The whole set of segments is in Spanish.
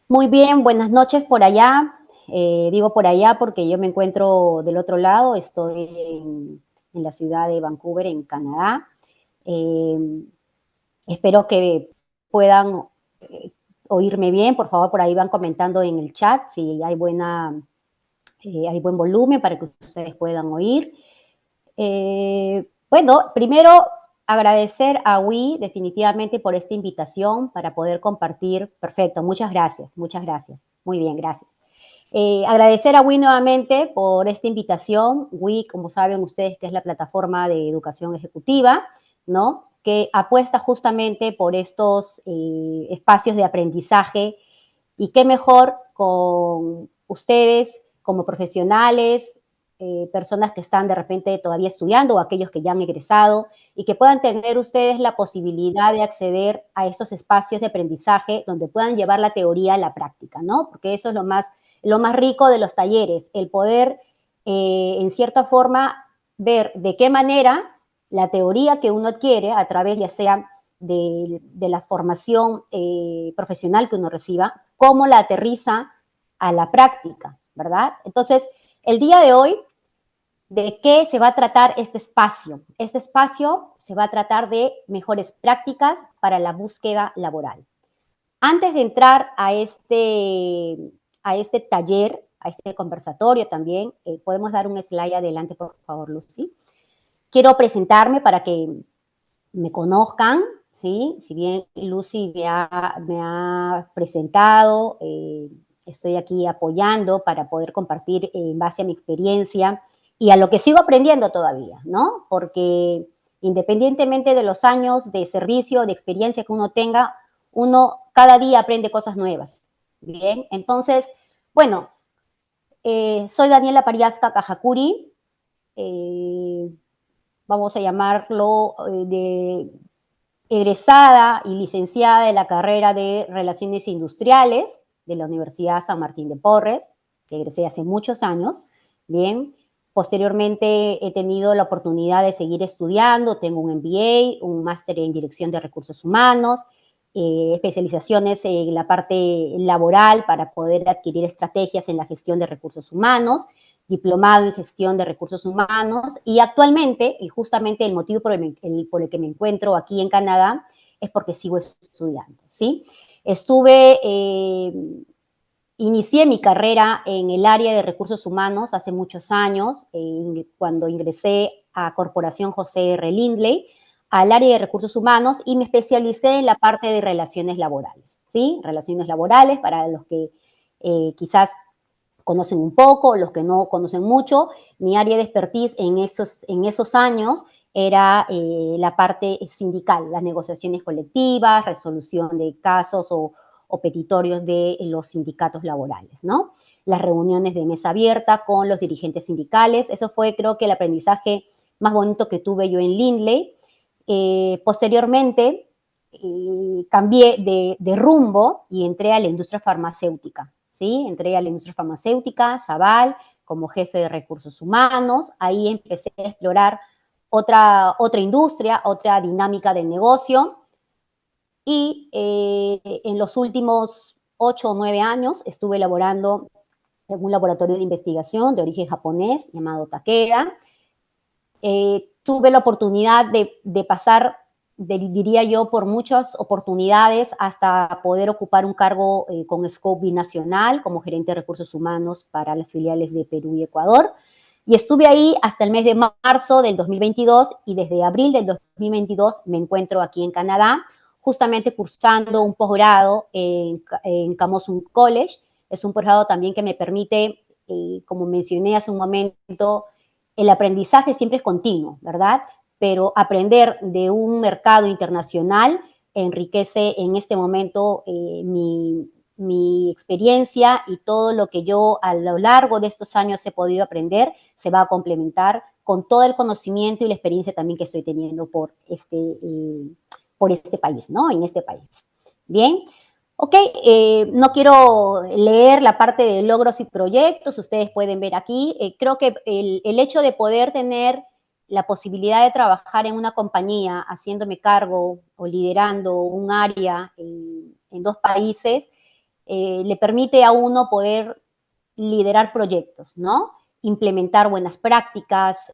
Muy bien, buenas noches por allá. Digo por allá porque yo me encuentro del otro lado, estoy en la ciudad de Vancouver, en Canadá. Eh, Espero que puedan eh, oírme bien. Por favor, por ahí van comentando en el chat si hay buen volumen para que ustedes puedan oír. Bueno, primero agradecer a Wii definitivamente por esta invitación para poder compartir. Perfecto, muchas gracias, muchas gracias. Muy bien, gracias. Agradecer a Wii nuevamente por esta invitación. Wii, como saben ustedes, que es la plataforma de educación ejecutiva, ¿no? Que apuesta justamente por estos espacios de aprendizaje y qué mejor con ustedes como profesionales, personas que están de repente todavía estudiando o aquellos que ya han egresado y que puedan tener ustedes la posibilidad de acceder a esos espacios de aprendizaje donde puedan llevar la teoría a la práctica, ¿no? Porque eso es lo más rico de los talleres, el poder, en cierta forma, ver de qué manera la teoría que uno adquiere a través ya sea de la formación profesional que uno reciba, cómo la aterriza a la práctica, ¿verdad? Entonces, el día de hoy, ¿de qué se va a tratar este espacio? Este espacio se va a tratar de mejores prácticas para la búsqueda laboral. Antes de entrar a este taller, a este conversatorio también, podemos dar un slide adelante, por favor, Lucy. Quiero presentarme para que me conozcan, ¿sí? Si bien Lucy me ha presentado, estoy aquí apoyando para poder compartir en base a mi experiencia y a lo que sigo aprendiendo todavía, ¿no? Porque independientemente de los años de servicio, de experiencia que uno tenga, uno cada día aprende cosas nuevas, ¿bien? Entonces, bueno, soy Daniela Pariasca Cajacuri, eh, vamos a llamarlo de egresada y licenciada de la carrera de Relaciones Industriales de la Universidad San Martín de Porres, que egresé hace muchos años. Bien, posteriormente he tenido la oportunidad de seguir estudiando, tengo un MBA, un máster en Dirección de Recursos Humanos, especializaciones en la parte laboral para poder adquirir estrategias en la gestión de recursos humanos, diplomado en gestión de recursos humanos y actualmente, y justamente el motivo por el que me encuentro aquí en Canadá, es porque sigo estudiando, ¿sí? Inicié mi carrera en el área de recursos humanos hace muchos años, cuando ingresé a Corporación José R. Lindley, al área de recursos humanos y me especialicé en la parte de relaciones laborales, ¿sí? Relaciones laborales para los que quizás conocen un poco, los que no conocen mucho. Mi área de expertise en esos años era la parte sindical, las negociaciones colectivas, resolución de casos o petitorios de los sindicatos laborales, ¿no? Las reuniones de mesa abierta con los dirigentes sindicales. Eso fue, creo que, el aprendizaje más bonito que tuve yo en Lindley. Posteriormente, cambié de rumbo y entré a la industria farmacéutica, ¿sí? Entré a la industria farmacéutica, Sabal, como jefe de recursos humanos. Ahí empecé a explorar otra industria, otra dinámica del negocio. Y en los últimos 8 o 9 años estuve elaborando en un laboratorio de investigación de origen japonés llamado Takeda. Tuve la oportunidad de pasar, diría yo, por muchas oportunidades hasta poder ocupar un cargo con scope binacional como gerente de recursos humanos para las filiales de Perú y Ecuador. Y estuve ahí hasta el mes de marzo del 2022 y desde abril del 2022 me encuentro aquí en Canadá, justamente cursando un posgrado en Camosun College. Es un posgrado también que me permite, como mencioné hace un momento, el aprendizaje siempre es continuo, ¿verdad? Pero aprender de un mercado internacional enriquece en este momento mi experiencia y todo lo que yo a lo largo de estos años he podido aprender se va a complementar con todo el conocimiento y la experiencia también que estoy teniendo por este país, ¿no? En este país. Bien, ok, no quiero leer la parte de logros y proyectos, ustedes pueden ver aquí. Creo que el hecho de poder tener la posibilidad de trabajar en una compañía haciéndome cargo o liderando un área en 2 países le permite a uno poder liderar proyectos, ¿no? Implementar buenas prácticas,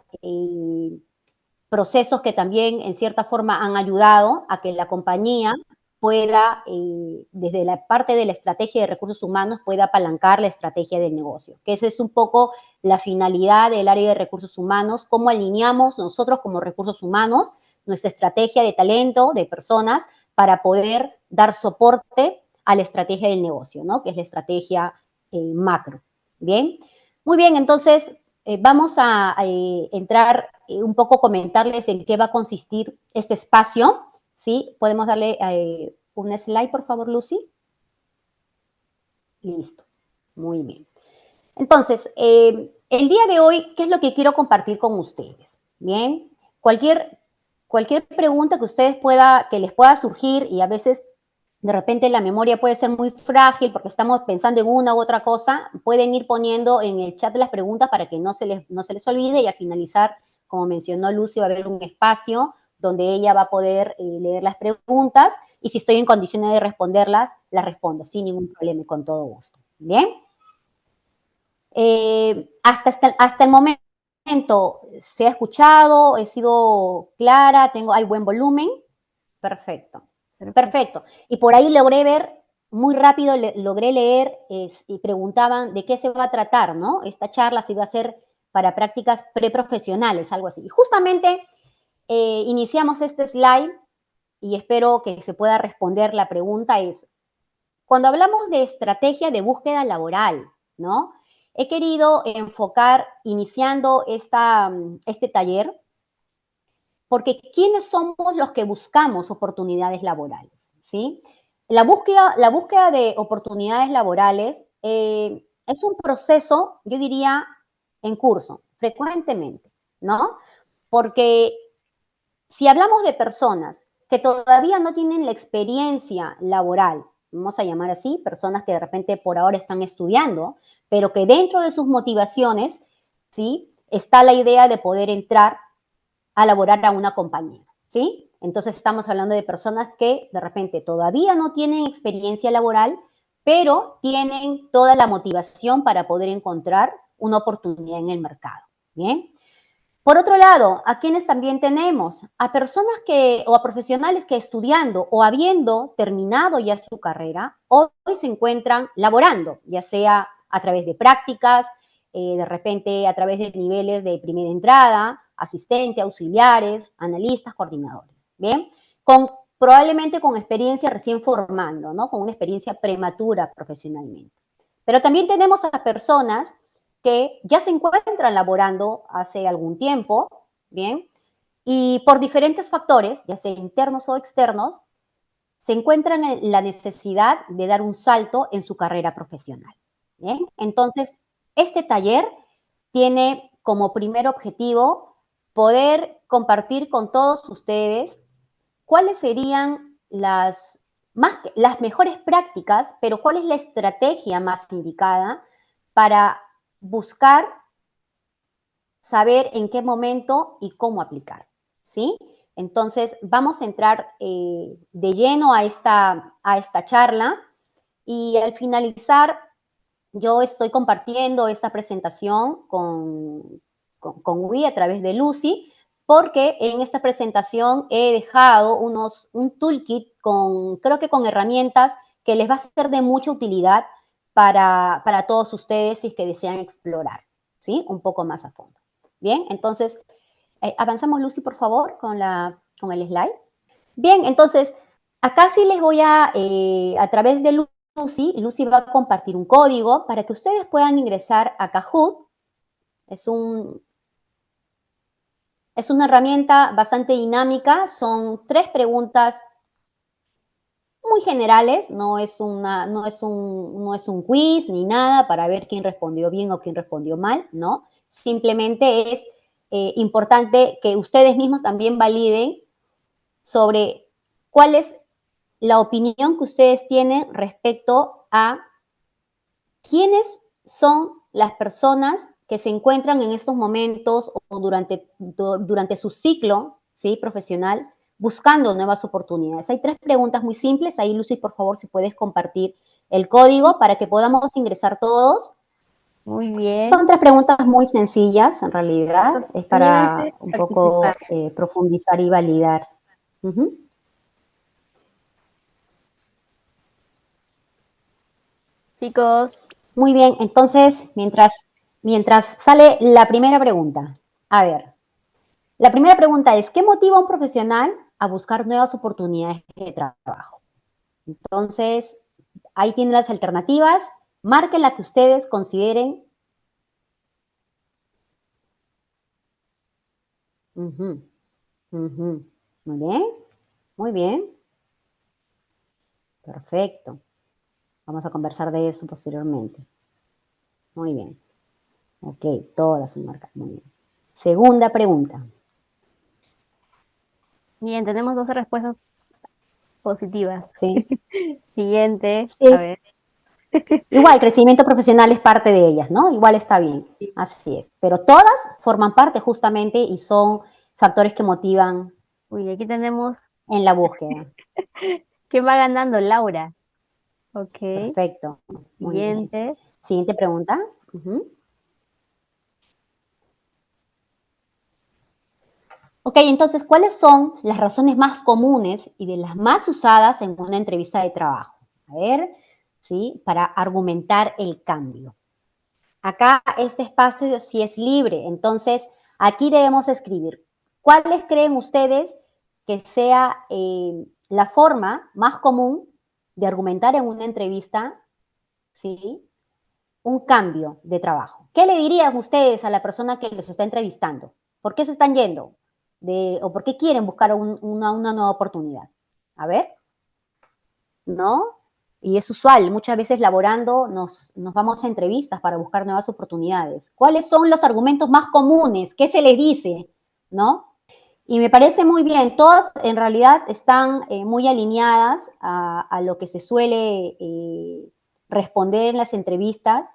procesos que también en cierta forma han ayudado a que la compañía pueda, desde la parte de la estrategia de recursos humanos, pueda apalancar la estrategia del negocio. Que esa es un poco la finalidad del área de recursos humanos, cómo alineamos nosotros como recursos humanos nuestra estrategia de talento, de personas, para poder dar soporte a la estrategia del negocio, ¿no? Que es la estrategia macro. Bien, muy bien, entonces vamos a entrar un poco, comentarles en qué va a consistir este espacio, ¿sí? Podemos darle un slide, por favor, Lucy. Listo, muy bien. Entonces, el día de hoy, ¿qué es lo que quiero compartir con ustedes? Bien, cualquier pregunta que ustedes que les pueda surgir, y a veces de repente la memoria puede ser muy frágil porque estamos pensando en una u otra cosa, pueden ir poniendo en el chat las preguntas para que no se les olvide, y al finalizar, como mencionó Lucy, va a haber un espacio donde ella va a poder leer las preguntas, y si estoy en condiciones de responderlas, las respondo sin ningún problema y con todo gusto. ¿Bien? Hasta el momento se ha escuchado, he sido clara, hay buen volumen. Perfecto, perfecto. Y por ahí logré ver, muy rápido logré leer, y preguntaban de qué se va a tratar, ¿no? Esta charla se iba a hacer para prácticas preprofesionales, algo así. Y justamente iniciamos este slide, y espero que se pueda responder la pregunta, es, cuando hablamos de estrategia de búsqueda laboral, ¿no? He querido enfocar, iniciando este taller, porque ¿quiénes somos los que buscamos oportunidades laborales? ¿Sí? La búsqueda de oportunidades laborales es un proceso, yo diría, en curso, frecuentemente, ¿no? Porque si hablamos de personas que todavía no tienen la experiencia laboral, vamos a llamar así, personas que de repente por ahora están estudiando, pero que dentro de sus motivaciones, ¿sí? Está la idea de poder entrar a laborar a una compañía, ¿sí? Entonces estamos hablando de personas que de repente todavía no tienen experiencia laboral, pero tienen toda la motivación para poder encontrar una oportunidad en el mercado, ¿bien? Por otro lado, ¿a quienes también tenemos? A personas o a profesionales que, estudiando o habiendo terminado ya su carrera, hoy se encuentran laborando, ya sea a través de prácticas, de repente a través de niveles de primera entrada, asistente, auxiliares, analistas, coordinadores, ¿bien? Probablemente con experiencia recién formando, ¿no? Con una experiencia prematura profesionalmente. Pero también tenemos a personas que ya se encuentran laborando hace algún tiempo, ¿bien? Y por diferentes factores, ya sea internos o externos, se encuentran en la necesidad de dar un salto en su carrera profesional, ¿bien? Entonces, este taller tiene como primer objetivo poder compartir con todos ustedes cuáles serían las mejores prácticas, pero cuál es la estrategia más indicada para buscar saber en qué momento y cómo aplicar, ¿sí? Entonces, vamos a entrar de lleno a esta charla, y al finalizar, yo estoy compartiendo esta presentación con Wii a través de Lucy, porque en esta presentación he dejado un toolkit creo que con herramientas que les va a ser de mucha utilidad para todos ustedes si es que desean explorar, ¿sí? Un poco más a fondo. Bien, entonces, avanzamos, Lucy, por favor, con el slide. Bien, entonces, acá sí les voy a través de Lucy va a compartir un código para que ustedes puedan ingresar a Kahoot. Es una herramienta bastante dinámica, son 3 preguntas muy generales, no es un quiz ni nada para ver quién respondió bien o quién respondió mal, ¿no? Simplemente es importante que ustedes mismos también validen sobre cuál es la opinión que ustedes tienen respecto a quiénes son las personas que se encuentran en estos momentos o durante su ciclo, ¿sí? Profesional, buscando nuevas oportunidades. Hay 3 preguntas muy simples. Ahí, Lucy, por favor, si puedes compartir el código para que podamos ingresar todos. Muy bien. Son 3 preguntas muy sencillas, en realidad. Es para Anímense un a poco participar. profundizar y validar. Ujú. Chicos, Muy bien, entonces, mientras sale la primera pregunta. A ver, la primera pregunta es, ¿qué motiva a un profesional a buscar nuevas oportunidades de trabajo? Entonces, ahí tienen las alternativas. Marquen la que ustedes consideren. Ujú, ujú. Muy bien, muy bien. Perfecto. Vamos a conversar de eso posteriormente. Muy bien. Ok, todas se marcan. Muy bien. Segunda pregunta. bien, tenemos 12 respuestas positivas. ¿Sí? Siguiente, a Sí. ver. Igual, crecimiento profesional es parte de ellas, ¿no? Igual está bien. Así es. Pero todas forman parte justamente y son factores que motivan Uy, aquí tenemos, en la búsqueda. ¿quién va ganando? Laura. Ok, Perfecto. Muy bien. siguiente. Siguiente pregunta. Ujú. Ok, entonces, ¿cuáles son las razones más comunes y de las más usadas en una entrevista de trabajo? A ver, ¿sí? Para argumentar el cambio. Acá este espacio sí es libre, entonces aquí debemos escribir. ¿Cuáles creen ustedes que sea la forma más común de argumentar en una entrevista, ¿sí? Un cambio de trabajo? ¿Qué le dirían ustedes a la persona que les está entrevistando? ¿Por qué se están yendo? ¿O por qué quieren buscar una nueva oportunidad? A ver, ¿no? Y es usual, muchas veces laborando nos vamos a entrevistas para buscar nuevas oportunidades. ¿Cuáles son los argumentos más comunes? ¿Qué se les dice? ¿No? Y me parece muy bien, todas en realidad están muy alineadas a lo que se suele responder en las entrevistas.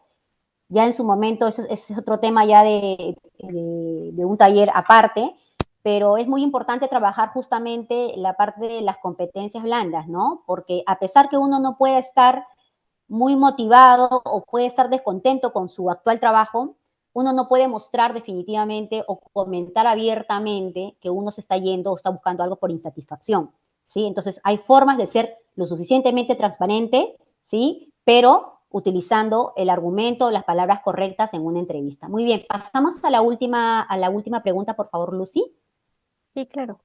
Ya en su momento, eso es otro tema ya de un taller aparte, pero es muy importante trabajar justamente la parte de las competencias blandas, ¿no? Porque a pesar que uno no pueda estar muy motivado o puede estar descontento con su actual trabajo, uno no puede mostrar definitivamente o comentar abiertamente que uno se está yendo o está buscando algo por insatisfacción, ¿sí? Entonces, hay formas de ser lo suficientemente transparente, ¿sí? Pero utilizando el argumento, las palabras correctas en una entrevista. Muy bien, pasamos a la última pregunta, por favor, Lucy. Sí, claro.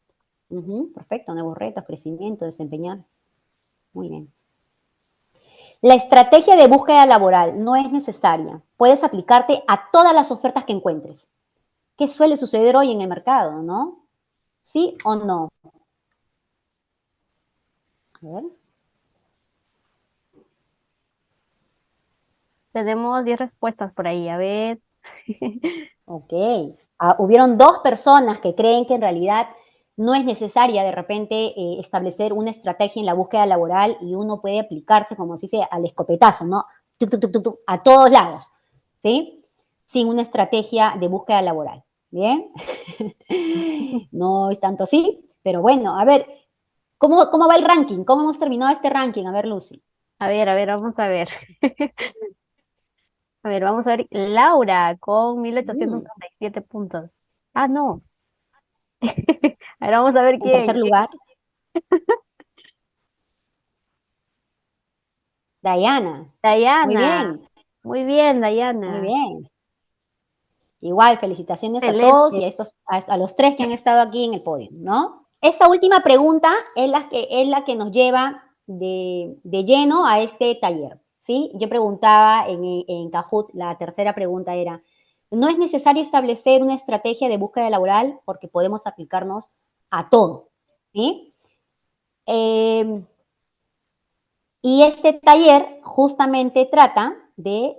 Perfecto, nuevos retos, crecimiento, desempeñar. Muy bien. La estrategia de búsqueda laboral no es necesaria. Puedes aplicarte a todas las ofertas que encuentres. ¿Qué suele suceder hoy en el mercado, no? ¿Sí o no? A ver. Tenemos 10 respuestas por ahí, a ver. Ok. Hubieron 2 personas que creen que en realidad no es necesaria de repente establecer una estrategia en la búsqueda laboral y uno puede aplicarse, como se dice, al escopetazo, ¿no? Tuc, tuc, tuc, tuc, tuc, a todos lados, ¿sí? Sin una estrategia de búsqueda laboral. ¿Bien? No es tanto así, pero bueno, a ver, ¿cómo va el ranking? ¿Cómo hemos terminado este ranking? A ver, Lucy. A ver, vamos a ver. A ver, vamos a ver. Laura con mil ochocientos Mm, treinta y siete puntos. Ah, no. A ver, vamos a ver en tercer quién. lugar, Diana. Muy Dayana. bien, Muy bien, muy Dayana. bien. Igual, felicitaciones a todos y Excelente. a los 3 que han estado aquí en el podio, ¿no? Esta última pregunta es la que nos lleva de lleno a este taller, ¿sí? Yo preguntaba en Kahoot, la tercera pregunta era, no es necesario establecer una estrategia de búsqueda laboral porque podemos aplicarnos a todo, ¿sí? Eh, y este taller justamente trata de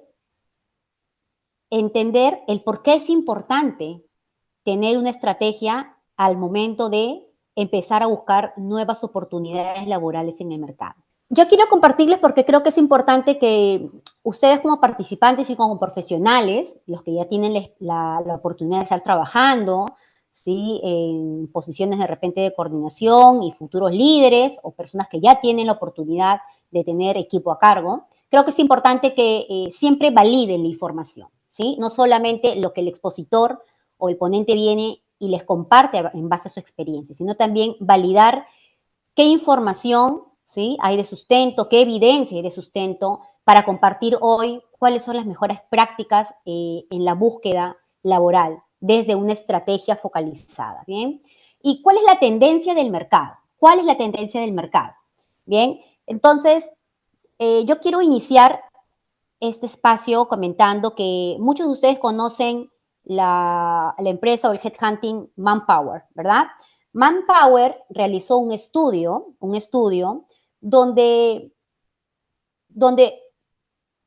entender el por qué es importante tener una estrategia al momento de empezar a buscar nuevas oportunidades laborales en el mercado. Yo quiero compartirles porque creo que es importante que ustedes como participantes y como profesionales, los que ya tienen la oportunidad de estar trabajando, ¿sí? En posiciones de repente de coordinación y futuros líderes o personas que ya tienen la oportunidad de tener equipo a cargo, creo que es importante que siempre validen la información, ¿sí? No solamente lo que el expositor o el ponente viene y les comparte en base a su experiencia, sino también validar qué información, ¿sí?, hay de sustento, qué evidencia hay de sustento para compartir hoy cuáles son las mejores prácticas en la búsqueda laboral desde una estrategia focalizada, ¿bien? ¿Y cuál es la tendencia del mercado? ¿Cuál es la tendencia del mercado? Bien, entonces yo quiero iniciar este espacio comentando que muchos de ustedes conocen la empresa o el headhunting Manpower, ¿verdad? Manpower realizó un estudio donde, donde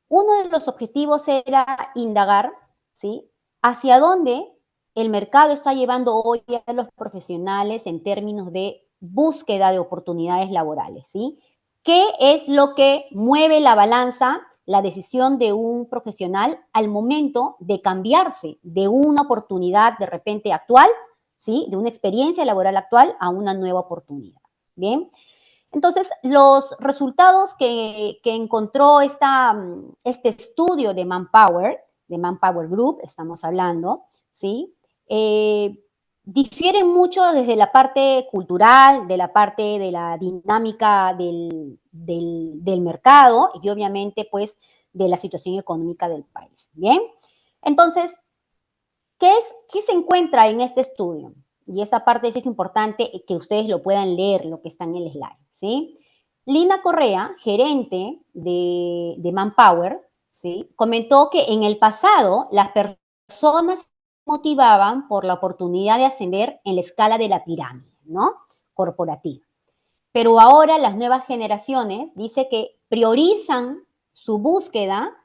uno de los objetivos era indagar, ¿sí?, hacia dónde el mercado está llevando hoy a los profesionales en términos de búsqueda de oportunidades laborales, ¿sí? ¿Qué es lo que mueve la balanza, la decisión de un profesional al momento de cambiarse de una oportunidad de repente actual, ¿sí?, de una experiencia laboral actual a una nueva oportunidad? Bien. Entonces, los resultados que encontró este estudio de Manpower Group, estamos hablando, ¿sí? Difieren mucho desde la parte cultural, de la parte de la dinámica del mercado y obviamente, pues, de la situación económica del país. Bien, entonces, ¿qué se encuentra en este estudio? Y esa parte sí es importante que ustedes lo puedan leer, lo que está en el slide, ¿sí? Lina Correa, gerente de Manpower, ¿sí?, comentó que en el pasado las personas se motivaban por la oportunidad de ascender en la escala de la pirámide, ¿no?, corporativa. Pero ahora las nuevas generaciones dice que priorizan su búsqueda,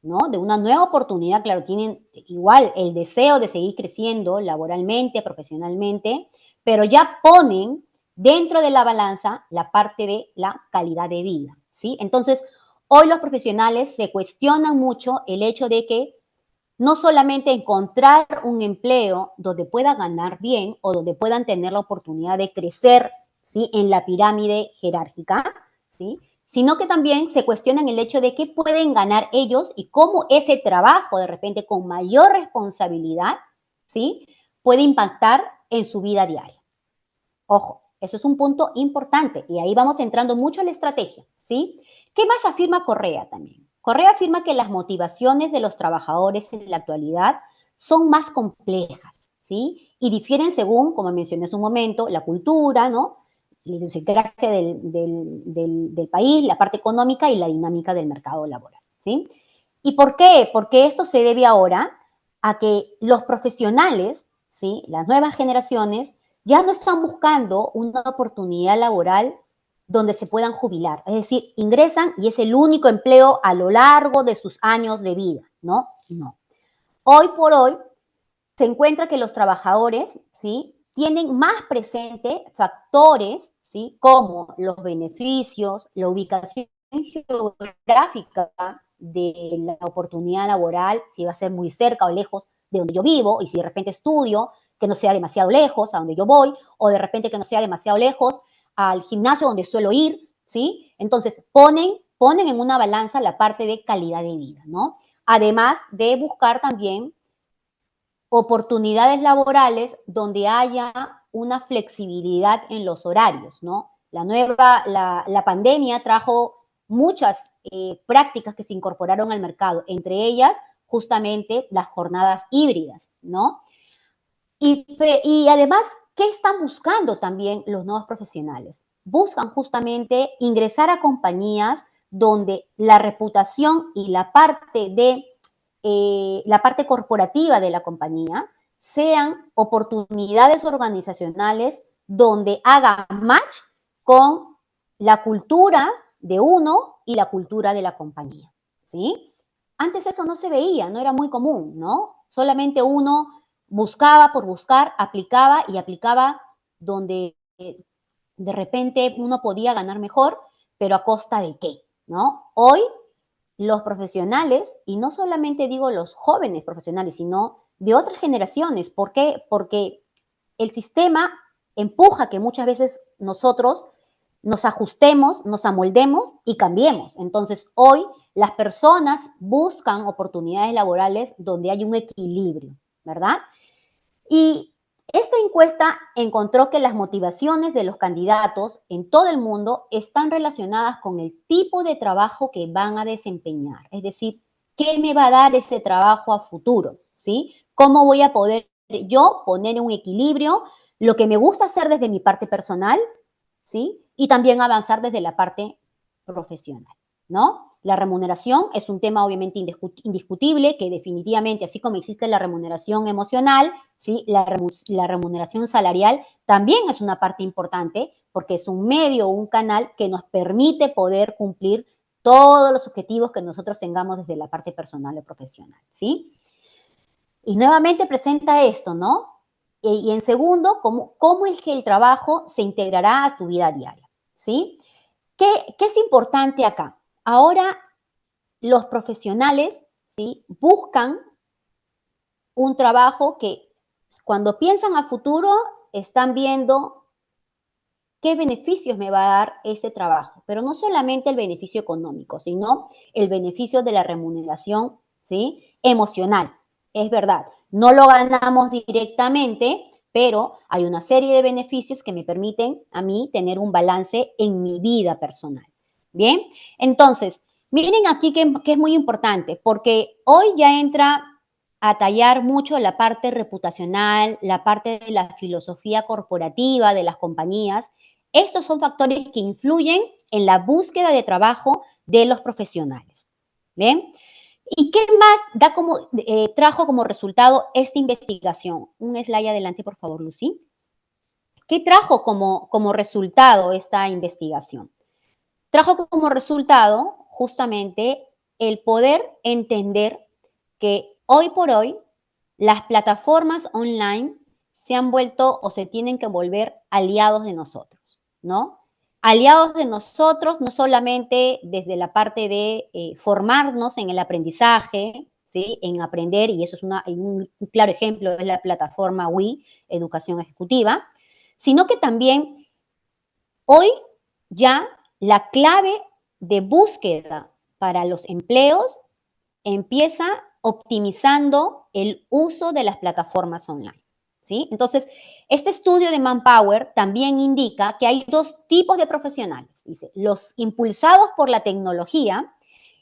¿no?, de una nueva oportunidad. Claro, tienen igual el deseo de seguir creciendo laboralmente, profesionalmente, pero ya ponen dentro de la balanza la parte de la calidad de vida, ¿sí? Entonces, hoy los profesionales se cuestionan mucho el hecho de que no solamente encontrar un empleo donde puedan ganar bien o donde puedan tener la oportunidad de crecer, ¿sí?, en la pirámide jerárquica, ¿sí?, sino que también se cuestionan el hecho de qué pueden ganar ellos y cómo ese trabajo, de repente, con mayor responsabilidad, ¿sí?, puede impactar en su vida diaria. Ojo, eso es un punto importante y ahí vamos entrando mucho en la estrategia, ¿sí? ¿Qué más afirma Correa también? Correa afirma que las motivaciones de los trabajadores en la actualidad son más complejas, ¿sí? Y difieren según, como mencioné hace un momento, la cultura, ¿no?, la idiosincrasia del país, la parte económica y la dinámica del mercado laboral, ¿sí? ¿Y por qué? Porque esto se debe ahora a que los profesionales, ¿sí?, las nuevas generaciones, ya no están buscando una oportunidad laboral donde se puedan jubilar. Es decir, ingresan y es el único empleo a lo largo de sus años de vida, ¿no? No. Hoy por hoy se encuentra que los trabajadores, ¿sí?, tienen más presente factores, ¿sí?, como los beneficios, la ubicación geográfica de la oportunidad laboral, si va a ser muy cerca o lejos de donde yo vivo, y si de repente estudio, que no sea demasiado lejos a donde yo voy, o de repente que no sea demasiado lejos al gimnasio donde suelo ir, ¿sí? Entonces, ponen en una balanza la parte de calidad de vida, ¿no? Además de buscar también oportunidades laborales donde haya una flexibilidad en los horarios, ¿no? La pandemia trajo muchas prácticas que se incorporaron al mercado, entre ellas justamente las jornadas híbridas, ¿no? Y además, ¿qué están buscando también los nuevos profesionales? Buscan justamente ingresar a compañías donde la reputación y la parte corporativa de la compañía sean oportunidades organizacionales donde haga match con la cultura de uno y la cultura de la compañía, ¿sí? Antes eso no se veía, no era muy común, ¿no? Solamente uno buscaba por buscar, aplicaba y aplicaba donde de repente uno podía ganar mejor, pero a costa de qué, ¿no? Hoy los profesionales, y no solamente digo los jóvenes profesionales, sino de otras generaciones. ¿Por qué? Porque el sistema empuja que muchas veces nosotros nos ajustemos, nos amoldemos y cambiemos. Entonces, hoy Las personas buscan oportunidades laborales donde hay un equilibrio, ¿verdad? Y esta encuesta encontró que las motivaciones de los candidatos en todo el mundo están relacionadas con el tipo de trabajo que van a desempeñar. Es decir, ¿qué me va a dar ese trabajo a futuro? ¿Sí? ¿Cómo voy a poder yo poner en un equilibrio lo que me gusta hacer desde mi parte personal, ¿sí? Y también avanzar desde la parte profesional, ¿no? La remuneración es un tema obviamente indiscutible, que definitivamente, así como existe la remuneración emocional, ¿sí? La remuneración salarial también es una parte importante porque es un medio, un canal que nos permite poder cumplir todos los objetivos que nosotros tengamos desde la parte personal o profesional, ¿sí? Y nuevamente presenta esto, ¿no? Y en segundo, cómo es que el trabajo se integrará a tu vida diaria, ¿sí? ¿Qué es importante acá? Ahora los profesionales, ¿sí? Buscan un trabajo que cuando piensan a futuro están viendo qué beneficios me va a dar ese trabajo, pero no solamente el beneficio económico, sino el beneficio de la remuneración, ¿sí? Emocional. Es verdad, no lo ganamos directamente, pero hay una serie de beneficios que me permiten a mí tener un balance en mi vida personal. Bien, entonces, miren aquí que es muy importante, porque hoy ya entra a tallar mucho la parte reputacional, la parte de la filosofía corporativa de las compañías. Estos son factores que influyen en la búsqueda de trabajo de los profesionales. ¿Bien? ¿Y qué más trajo como resultado esta investigación? Un slide adelante, por favor, Lucy. ¿Qué trajo como resultado esta investigación? Trajo como resultado justamente el poder entender que hoy por hoy las plataformas online se han vuelto o se tienen que volver aliados de nosotros, ¿no? Aliados de nosotros no solamente desde la parte de formarnos en el aprendizaje, ¿sí? En aprender, y eso es un claro ejemplo, es la plataforma WI, Educación Ejecutiva, sino que también hoy ya la clave de búsqueda para los empleos empieza optimizando el uso de las plataformas online, ¿sí? Entonces, este estudio de Manpower también indica que hay dos tipos de profesionales, dice, los impulsados por la tecnología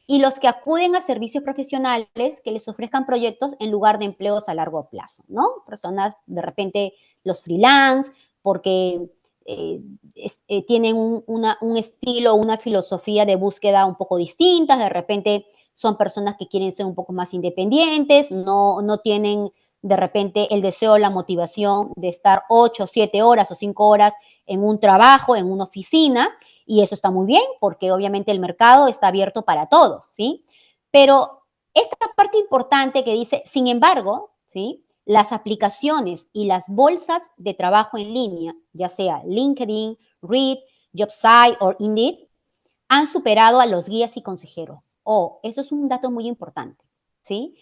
y los que acuden a servicios profesionales que les ofrezcan proyectos en lugar de empleos a largo plazo, ¿no? Personas, de repente, los freelance, porque tienen un estilo, una filosofía de búsqueda un poco distintas, de repente son personas que quieren ser un poco más independientes, no tienen de repente el deseo, la motivación de estar 8, 7 horas o 5 horas en un trabajo, en una oficina, y eso está muy bien porque obviamente el mercado está abierto para todos, ¿sí? Pero esta parte importante que dice, sin embargo, ¿sí? Las aplicaciones y las bolsas de trabajo en línea, ya sea LinkedIn, Reed, JobSite o Indeed, han superado a los guías y consejeros. Eso es un dato muy importante, ¿sí?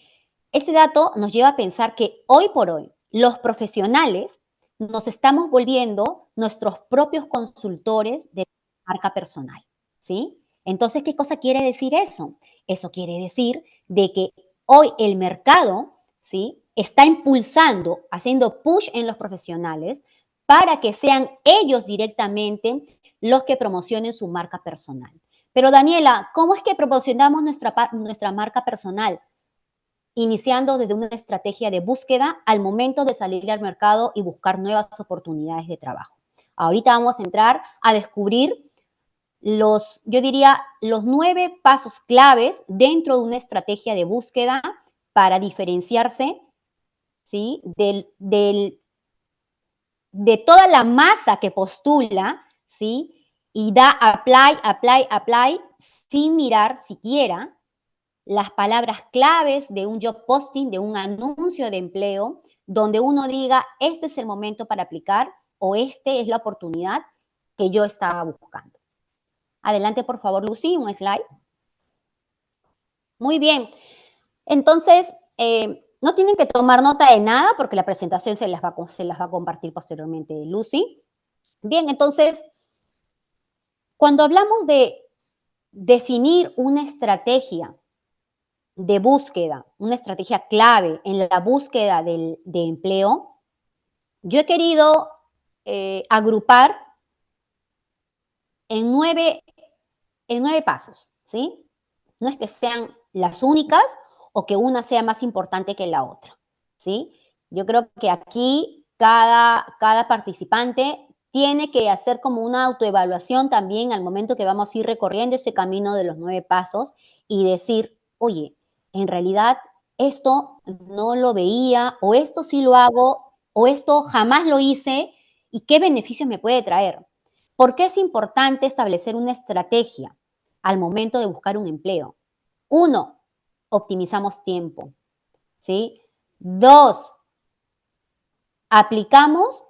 Este dato nos lleva a pensar que hoy por hoy los profesionales nos estamos volviendo nuestros propios consultores de marca personal, ¿sí? Entonces, ¿qué cosa quiere decir eso? Eso quiere decir de que hoy el mercado, ¿sí? Está impulsando, haciendo push en los profesionales para que sean ellos directamente los que promocionen su marca personal. Pero Daniela, ¿cómo es que promocionamos nuestra marca personal? Iniciando desde una estrategia de búsqueda al momento de salir al mercado y buscar nuevas oportunidades de trabajo. Ahorita vamos a entrar a descubrir yo diría, los 9 pasos claves dentro de una estrategia de búsqueda para diferenciarse, ¿sí? De toda la masa que postula, ¿sí? Y da apply, apply, apply, sin mirar siquiera las palabras claves de un job posting, de un anuncio de empleo, donde uno diga, este es el momento para aplicar o esta es la oportunidad que yo estaba buscando. Adelante, por favor, Lucy, un slide. Muy bien. Entonces, no tienen que tomar nota de nada porque la presentación se las va a compartir posteriormente Lucy. Bien, entonces, cuando hablamos de definir una estrategia de búsqueda, una estrategia clave en la búsqueda de empleo, yo he querido agrupar en nueve pasos, ¿sí? No es que sean las únicas o que una sea más importante que la otra, ¿sí? Yo creo que aquí cada participante tiene que hacer como una autoevaluación también al momento que vamos a ir recorriendo ese camino de los 9 pasos y decir, oye, en realidad esto no lo veía, o esto sí lo hago, o esto jamás lo hice, y qué beneficios me puede traer. ¿Por qué es importante establecer una estrategia al momento de buscar un empleo? Uno, optimizamos tiempo, ¿sí? Dos, aplicamos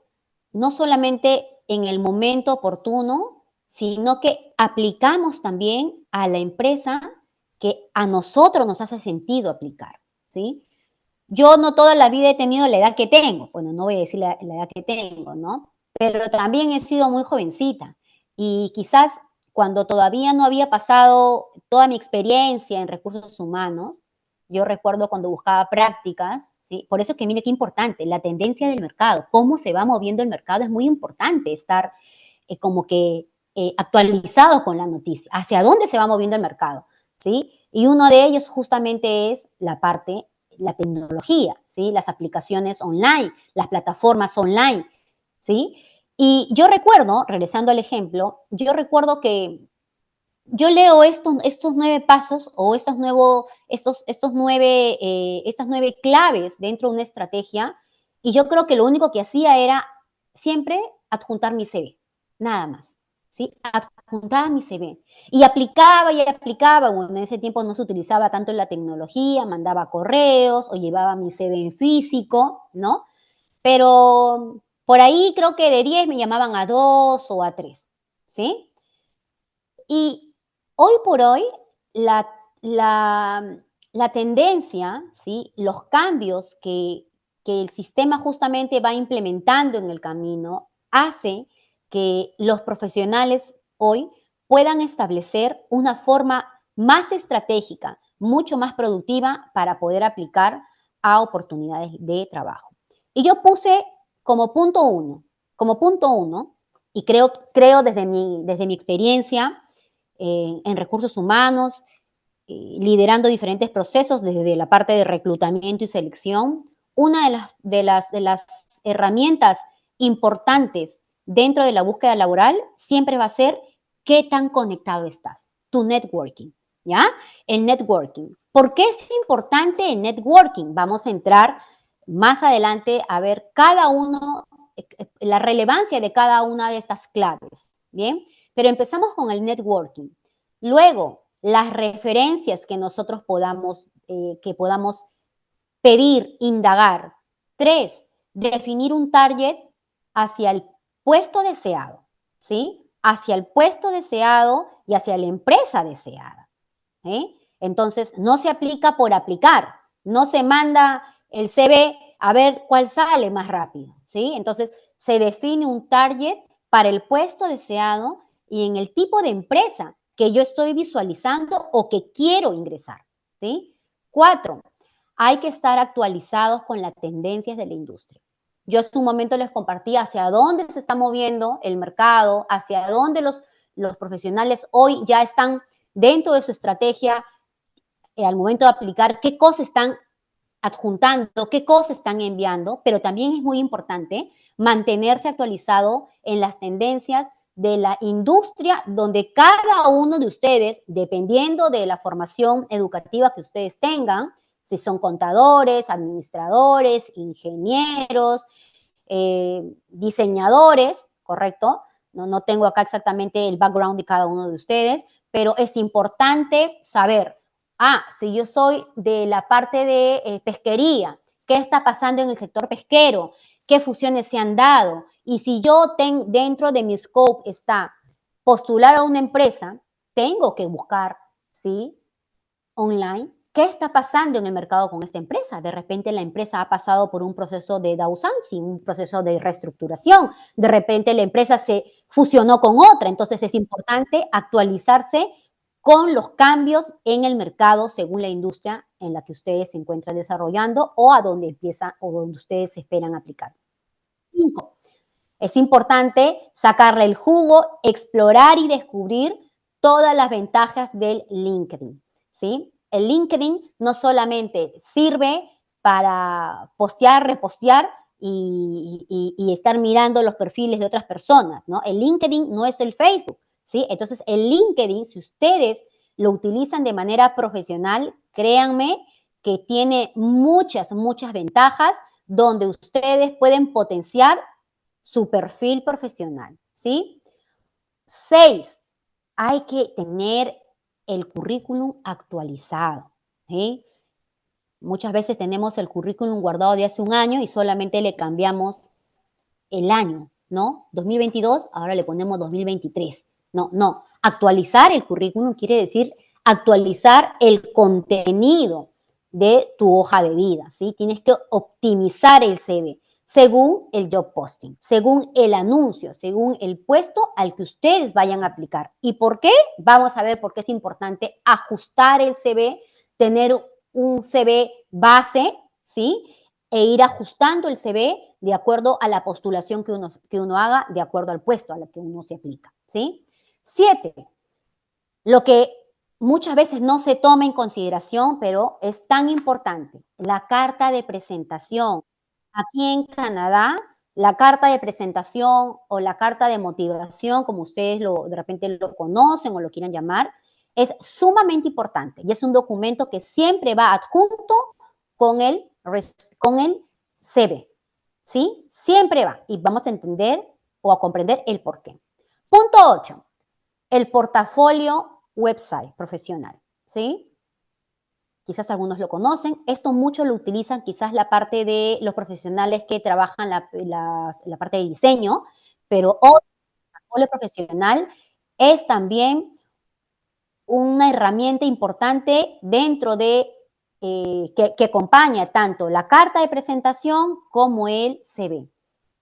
no solamente en el momento oportuno, sino que aplicamos también a la empresa que a nosotros nos hace sentido aplicar, ¿sí? Yo no toda la vida he tenido la edad que tengo, bueno, no voy a decir la edad que tengo, ¿no? Pero también he sido muy jovencita y quizás cuando todavía no había pasado toda mi experiencia en recursos humanos, yo recuerdo cuando buscaba prácticas, ¿sí? Por eso que mire qué importante, la tendencia del mercado, cómo se va moviendo el mercado, es muy importante estar como que actualizado con la noticia, hacia dónde se va moviendo el mercado, ¿sí? Y uno de ellos justamente es la tecnología, ¿sí? Las aplicaciones online, las plataformas online, ¿sí? Y yo recuerdo, regresando al ejemplo, yo recuerdo que yo leo estos 9 pasos o estas 9 claves dentro de una estrategia y yo creo que lo único que hacía era siempre adjuntar mi CV, nada más, ¿sí? Adjuntaba mi CV y aplicaba, bueno, en ese tiempo no se utilizaba tanto la tecnología, mandaba correos o llevaba mi CV en físico, ¿no? Pero por ahí creo que de 10 me llamaban a 2 o a 3, ¿sí? Y hoy por hoy, la, la tendencia, ¿sí? Los cambios que el sistema justamente va implementando en el camino, hace que los profesionales hoy puedan establecer una forma más estratégica, mucho más productiva para poder aplicar a oportunidades de trabajo. Y yo puse como punto uno, y creo desde mi experiencia, en recursos humanos, liderando diferentes procesos desde la parte de reclutamiento y selección. Una de las herramientas importantes dentro de la búsqueda laboral siempre va a ser qué tan conectado estás, tu networking, ¿ya? El networking. ¿Por qué es importante el networking? Vamos a entrar más adelante a ver la relevancia de cada una de estas claves, ¿bien? Pero empezamos con el networking. Luego, las referencias que podamos pedir, indagar. 3, definir un target hacia el puesto deseado, ¿sí? Hacia el puesto deseado y hacia la empresa deseada. Entonces, no se aplica por aplicar, no se manda el CV a ver cuál sale más rápido, ¿sí? Entonces, se define un target para el puesto deseado y en el tipo de empresa que yo estoy visualizando o que quiero ingresar, ¿sí? 4, hay que estar actualizados con las tendencias de la industria. Yo hace un momento les compartí hacia dónde se está moviendo el mercado, hacia dónde los profesionales hoy ya están dentro de su estrategia al momento de aplicar, qué cosas están adjuntando, qué cosas están enviando, pero también es muy importante mantenerse actualizado en las tendencias de la industria donde cada uno de ustedes, dependiendo de la formación educativa que ustedes tengan, si son contadores, administradores, ingenieros, diseñadores, ¿correcto? No tengo acá exactamente el background de cada uno de ustedes, pero es importante saber, si yo soy de la parte de pesquería, ¿qué está pasando en el sector pesquero? ¿Qué fusiones se han dado? Y si dentro de mi scope está postular a una empresa, tengo que buscar, ¿sí? Online, ¿qué está pasando en el mercado con esta empresa? De repente la empresa ha pasado por un proceso de downsizing, un proceso de reestructuración, de repente la empresa se fusionó con otra, entonces es importante actualizarse con los cambios en el mercado según la industria en la que ustedes se encuentran desarrollando o a donde empieza o donde ustedes esperan aplicar. 5. Es importante sacarle el jugo, explorar y descubrir todas las ventajas del LinkedIn, ¿sí? El LinkedIn no solamente sirve para postear, repostear y estar mirando los perfiles de otras personas, ¿no? El LinkedIn no es el Facebook, ¿sí? Entonces, el LinkedIn, si ustedes lo utilizan de manera profesional, créanme que tiene muchas, muchas ventajas donde ustedes pueden potenciar su perfil profesional, ¿sí? 6. Hay que tener el currículum actualizado, ¿sí? Muchas veces tenemos el currículum guardado de hace un año y solamente le cambiamos el año, ¿no? 2022, ahora le ponemos 2023. No, no. Actualizar el currículum quiere decir actualizar el contenido de tu hoja de vida, ¿sí? Tienes que optimizar el CV según el job posting, según el anuncio, según el puesto al que ustedes vayan a aplicar. ¿Y por qué? Vamos a ver por qué es importante ajustar el CV, tener un CV base, ¿sí? E ir ajustando el CV de acuerdo a la postulación que uno haga, de acuerdo al puesto a lo que uno se aplica, ¿sí? 7. Lo que muchas veces no se toma en consideración, pero es tan importante, la carta de presentación. Aquí en Canadá, la carta de presentación o la carta de motivación, como ustedes de repente lo conocen o lo quieran llamar, es sumamente importante y es un documento que siempre va adjunto con el, con el CV, ¿sí? Siempre va y vamos a entender o a comprender el por qué. Punto 8. El portafolio website profesional, ¿sí? Quizás algunos lo conocen. Esto mucho lo utilizan quizás la parte de los profesionales que trabajan la parte de diseño, pero hoy el portafolio profesional es también una herramienta importante dentro de que acompaña tanto la carta de presentación como el CV.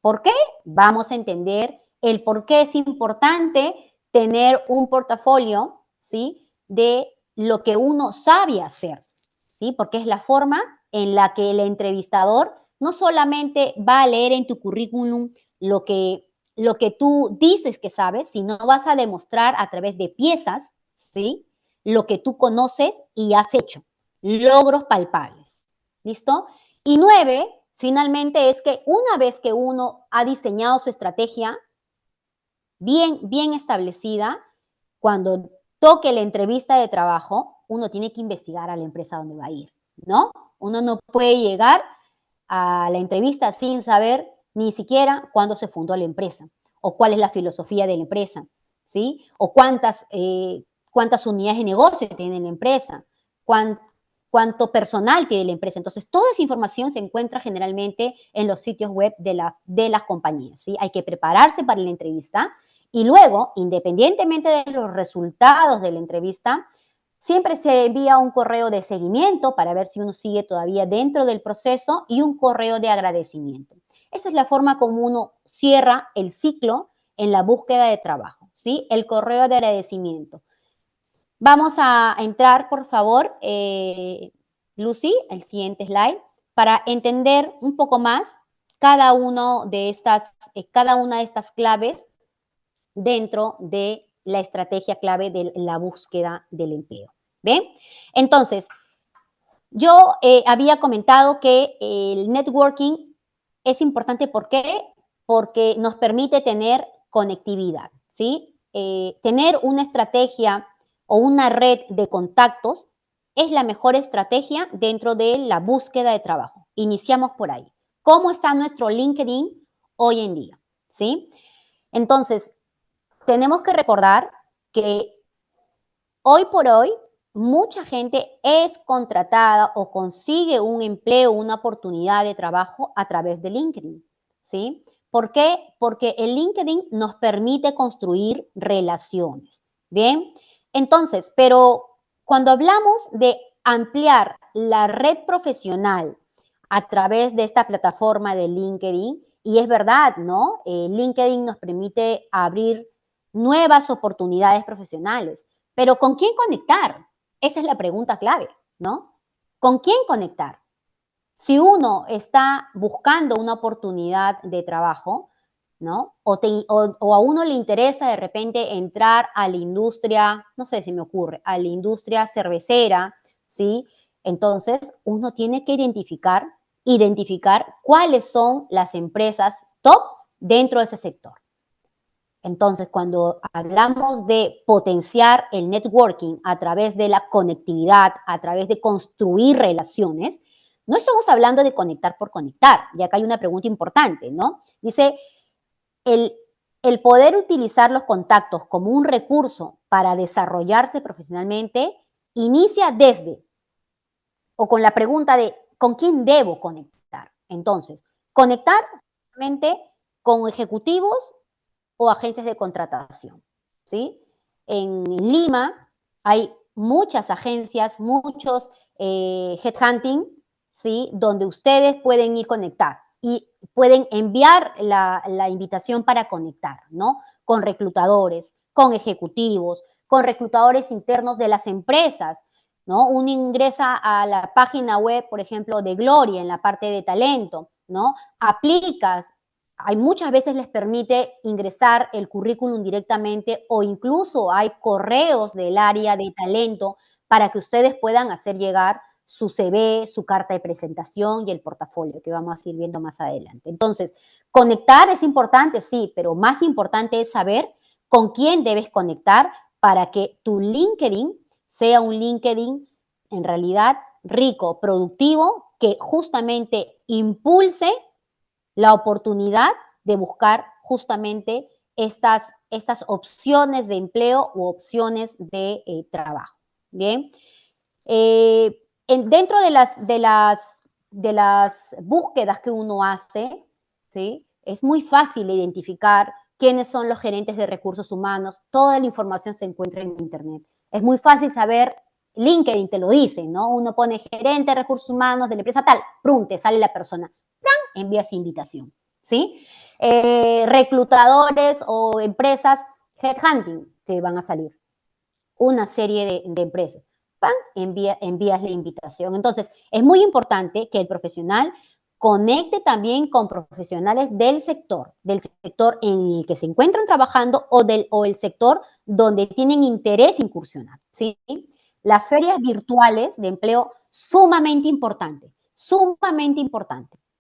¿Por qué? Vamos a entender el por qué es importante tener un portafolio, ¿sí? De lo que uno sabe hacer, ¿sí? Porque es la forma en la que el entrevistador no solamente va a leer en tu currículum lo que tú dices que sabes, sino vas a demostrar a través de piezas, ¿sí? Lo que tú conoces y has hecho, logros palpables, ¿listo? Y 9, finalmente, es que una vez que uno ha diseñado su estrategia bien establecida, cuando toque la entrevista de trabajo, uno tiene que investigar a la empresa donde va a ir, ¿no? Uno no puede llegar a la entrevista sin saber ni siquiera cuándo se fundó la empresa o cuál es la filosofía de la empresa, ¿sí? O cuántas unidades de negocio tiene la empresa, cuánto personal tiene la empresa. Entonces, toda esa información se encuentra generalmente en los sitios web de las compañías, ¿sí? Hay que prepararse para la entrevista y luego, independientemente de los resultados de la entrevista, siempre se envía un correo de seguimiento para ver si uno sigue todavía dentro del proceso y un correo de agradecimiento. Esa es la forma como uno cierra el ciclo en la búsqueda de trabajo, ¿sí? El correo de agradecimiento. Vamos a entrar, por favor, Lucy, el siguiente slide, para entender un poco más cada una de estas claves dentro de la estrategia clave de la búsqueda del empleo. ¿Ven? Entonces, yo había comentado que el networking es importante, ¿por qué? Porque nos permite tener conectividad, ¿sí? Tener una estrategia o una red de contactos es la mejor estrategia dentro de la búsqueda de trabajo. Iniciamos por ahí. ¿Cómo está nuestro LinkedIn hoy en día? ¿Sí? Entonces, tenemos que recordar que hoy por hoy mucha gente es contratada o consigue un empleo, una oportunidad de trabajo a través de LinkedIn, ¿sí? ¿Por qué? Porque el LinkedIn nos permite construir relaciones, ¿bien? Entonces, pero cuando hablamos de ampliar la red profesional a través de esta plataforma de LinkedIn, y es verdad, ¿no? LinkedIn nos permite abrir nuevas oportunidades profesionales, Pero ¿con quién conectar? Esa es la pregunta clave, ¿no? ¿Con quién conectar? Si uno está buscando una oportunidad de trabajo, ¿no? O a uno le interesa de repente entrar a la industria, no sé si me ocurre, a la industria cervecera, ¿sí? Entonces, uno tiene que identificar cuáles son las empresas top dentro de ese sector. Entonces, cuando hablamos de potenciar el networking a través de la conectividad, a través de construir relaciones, no estamos hablando de conectar por conectar. Y acá hay una pregunta importante, ¿no? Dice, el, el poder utilizar los contactos como un recurso para desarrollarse profesionalmente inicia desde, o con la pregunta de, ¿con quién debo conectar? Entonces, conectar con ejecutivos o agencias de contratación, ¿sí? En Lima hay muchas agencias, muchos headhunting, ¿sí? Donde ustedes pueden ir conectar y pueden enviar la invitación para conectar, ¿no? Con reclutadores, con ejecutivos, con reclutadores internos de las empresas, ¿no? Uno ingresa a la página web, por ejemplo, de Gloria en la parte de talento, ¿no? Aplicas, hay muchas veces les permite ingresar el currículum directamente o incluso hay correos del área de talento para que ustedes puedan hacer llegar su CV, su carta de presentación y el portafolio que vamos a ir viendo más adelante. Entonces, conectar es importante, sí, pero más importante es saber con quién debes conectar para que tu LinkedIn sea un LinkedIn en realidad rico, productivo, que justamente impulse la oportunidad de buscar justamente estas opciones de empleo u opciones de trabajo. Bien. Dentro de las búsquedas que uno hace, ¿sí? Es muy fácil identificar quiénes son los gerentes de recursos humanos. Toda la información se encuentra en Internet. Es muy fácil saber, LinkedIn te lo dice, ¿no? Uno pone gerente de recursos humanos de la empresa tal, ¡prum!, te sale la persona. Envías invitación, ¿sí? Reclutadores o empresas, headhunting, te van a salir una serie de empresas. ¡Pam! Envías la invitación. Entonces, es muy importante que el profesional conecte también con profesionales del sector en el que se encuentran trabajando o el sector donde tienen interés incursionar, ¿sí? Las ferias virtuales de empleo, sumamente importante,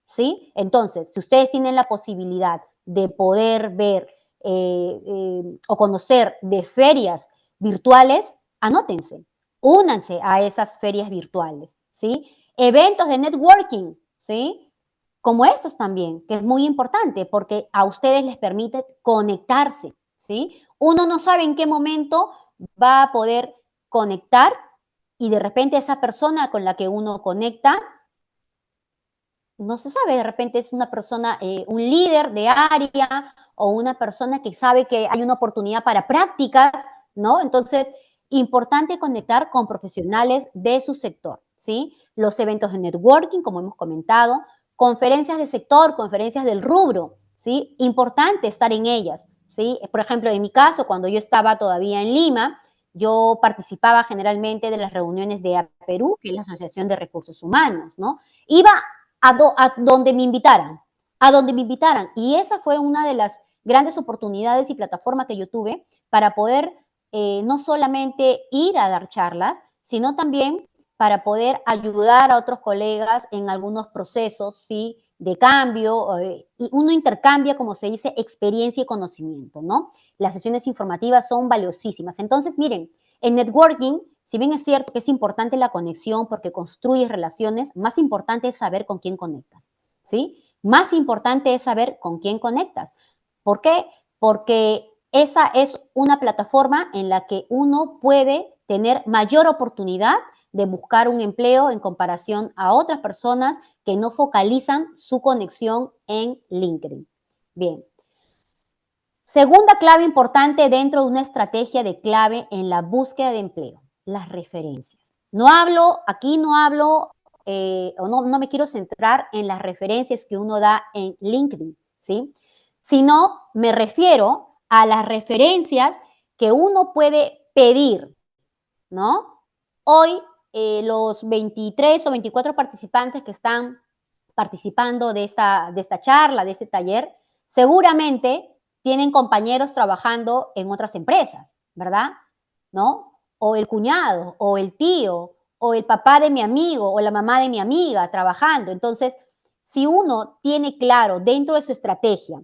¿sí? Entonces, si ustedes tienen la posibilidad de poder ver o conocer de ferias virtuales, anótense, únanse a esas ferias virtuales, ¿sí? Eventos de networking, ¿sí? Como estos también, que es muy importante porque a ustedes les permite conectarse, ¿sí? Uno no sabe en qué momento va a poder conectar y de repente esa persona con la que uno conecta, no se sabe, de repente es una persona, un líder de área o una persona que sabe que hay una oportunidad para prácticas, ¿no? Entonces, importante conectar con profesionales de su sector, ¿sí? Los eventos de networking, como hemos comentado, conferencias de sector, conferencias del rubro, ¿sí? Importante estar en ellas, ¿sí? Por ejemplo, en mi caso, cuando yo estaba todavía en Lima, yo participaba generalmente de las reuniones de APERU, que es la Asociación de Recursos Humanos, ¿no? Iba a donde me invitaran, a donde me invitaran. Y esa fue una de las grandes oportunidades y plataformas que yo tuve para poder no solamente ir a dar charlas, sino también para poder ayudar a otros colegas en algunos procesos, ¿sí? De cambio, y uno intercambia, como se dice, experiencia y conocimiento, ¿no? Las sesiones informativas son valiosísimas. Entonces, miren, en networking, si bien es cierto que es importante la conexión porque construyes relaciones, más importante es saber con quién conectas, ¿sí? Más importante es saber con quién conectas. ¿Por qué? Porque esa es una plataforma en la que uno puede tener mayor oportunidad de buscar un empleo en comparación a otras personas que no focalizan su conexión en LinkedIn. Bien. Segunda clave importante dentro de una estrategia de clave en la búsqueda de empleo, las referencias. Aquí no hablo, o no me quiero centrar en las referencias que uno da en LinkedIn, ¿sí? Sino me refiero a las referencias que uno puede pedir ¿no? Hoy, los 23 o 24 participantes que están participando de esta charla, de este taller, seguramente tienen compañeros trabajando en otras empresas, ¿verdad? ¿No? O el cuñado, o el tío, o el papá de mi amigo, o la mamá de mi amiga trabajando. Entonces, si uno tiene claro dentro de su estrategia,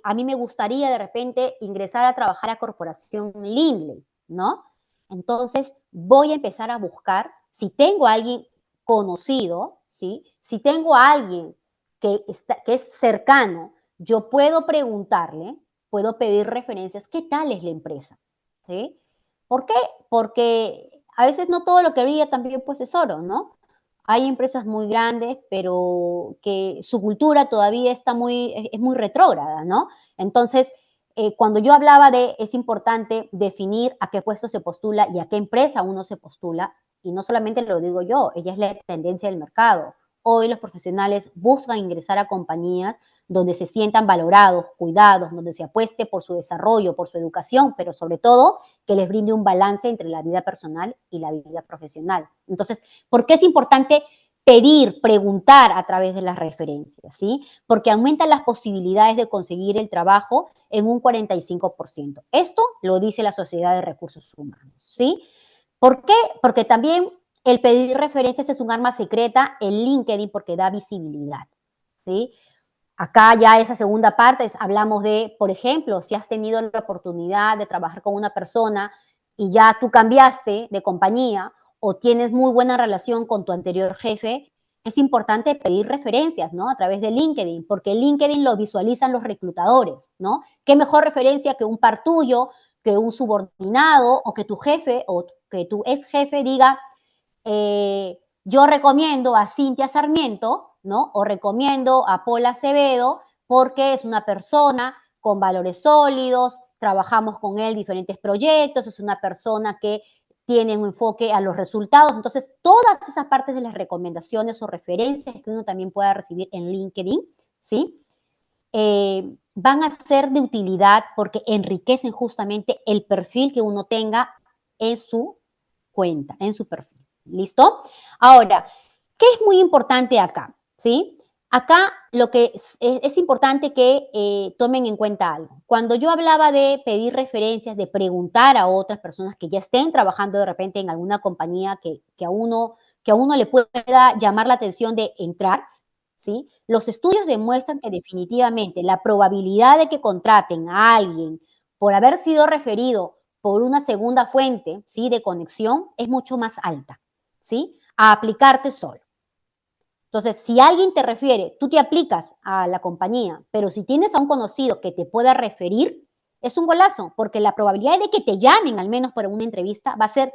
a mí me gustaría de repente ingresar a trabajar a Corporación Lindley, ¿no? Entonces, voy a empezar a buscar si tengo a alguien conocido, ¿sí? Si tengo a alguien que es cercano, yo puedo preguntarle, puedo pedir referencias, ¿qué tal es la empresa? ¿Sí? ¿Por qué? Porque a veces no todo lo que brilla también pues es oro, ¿no? Hay empresas muy grandes, pero que su cultura todavía es muy retrógrada, ¿no? Entonces, cuando yo hablaba de es importante definir a qué puesto se postula y a qué empresa uno se postula, y no solamente lo digo yo, ella es la tendencia del mercado. Hoy los profesionales buscan ingresar a compañías donde se sientan valorados, cuidados, donde se apueste por su desarrollo, por su educación, pero sobre todo que les brinde un balance entre la vida personal y la vida profesional. Entonces, ¿por qué es importante pedir, preguntar a través de las referencias? ¿Sí? Porque aumenta las posibilidades de conseguir el trabajo en un 45%. Esto lo dice la Sociedad de Recursos Humanos. ¿Sí? ¿Por qué? Porque también el pedir referencias es un arma secreta en LinkedIn porque da visibilidad. ¿Sí? Acá ya esa segunda parte hablamos de, por ejemplo, si has tenido la oportunidad de trabajar con una persona y ya tú cambiaste de compañía o tienes muy buena relación con tu anterior jefe, es importante pedir referencias, ¿no? A través de LinkedIn, porque LinkedIn lo visualizan los reclutadores, ¿no? ¿Qué mejor referencia que un par tuyo, que un subordinado o que tu jefe o que tu ex jefe diga, yo recomiendo a Cintia Sarmiento, ¿no? O recomiendo a Paula Acevedo porque es una persona con valores sólidos, trabajamos con él diferentes proyectos, es una persona que tiene un enfoque a los resultados. Entonces, todas esas partes de las recomendaciones o referencias que uno también pueda recibir en LinkedIn, ¿sí? Van a ser de utilidad porque enriquecen justamente el perfil que uno tenga en su cuenta, en su perfil. ¿Listo? Ahora, ¿qué es muy importante acá? ¿Sí? Acá lo que es importante que tomen en cuenta algo. Cuando yo hablaba de pedir referencias, de preguntar a otras personas que ya estén trabajando de repente en alguna compañía que a uno le pueda llamar la atención de entrar, ¿sí? Los estudios demuestran que definitivamente la probabilidad de que contraten a alguien por haber sido referido por una segunda fuente, ¿sí? De conexión es mucho más alta, ¿sí? A aplicarte solo. Entonces, si alguien te refiere, tú te aplicas a la compañía, pero si tienes a un conocido que te pueda referir, es un golazo, porque la probabilidad de que te llamen, al menos por una entrevista, va a ser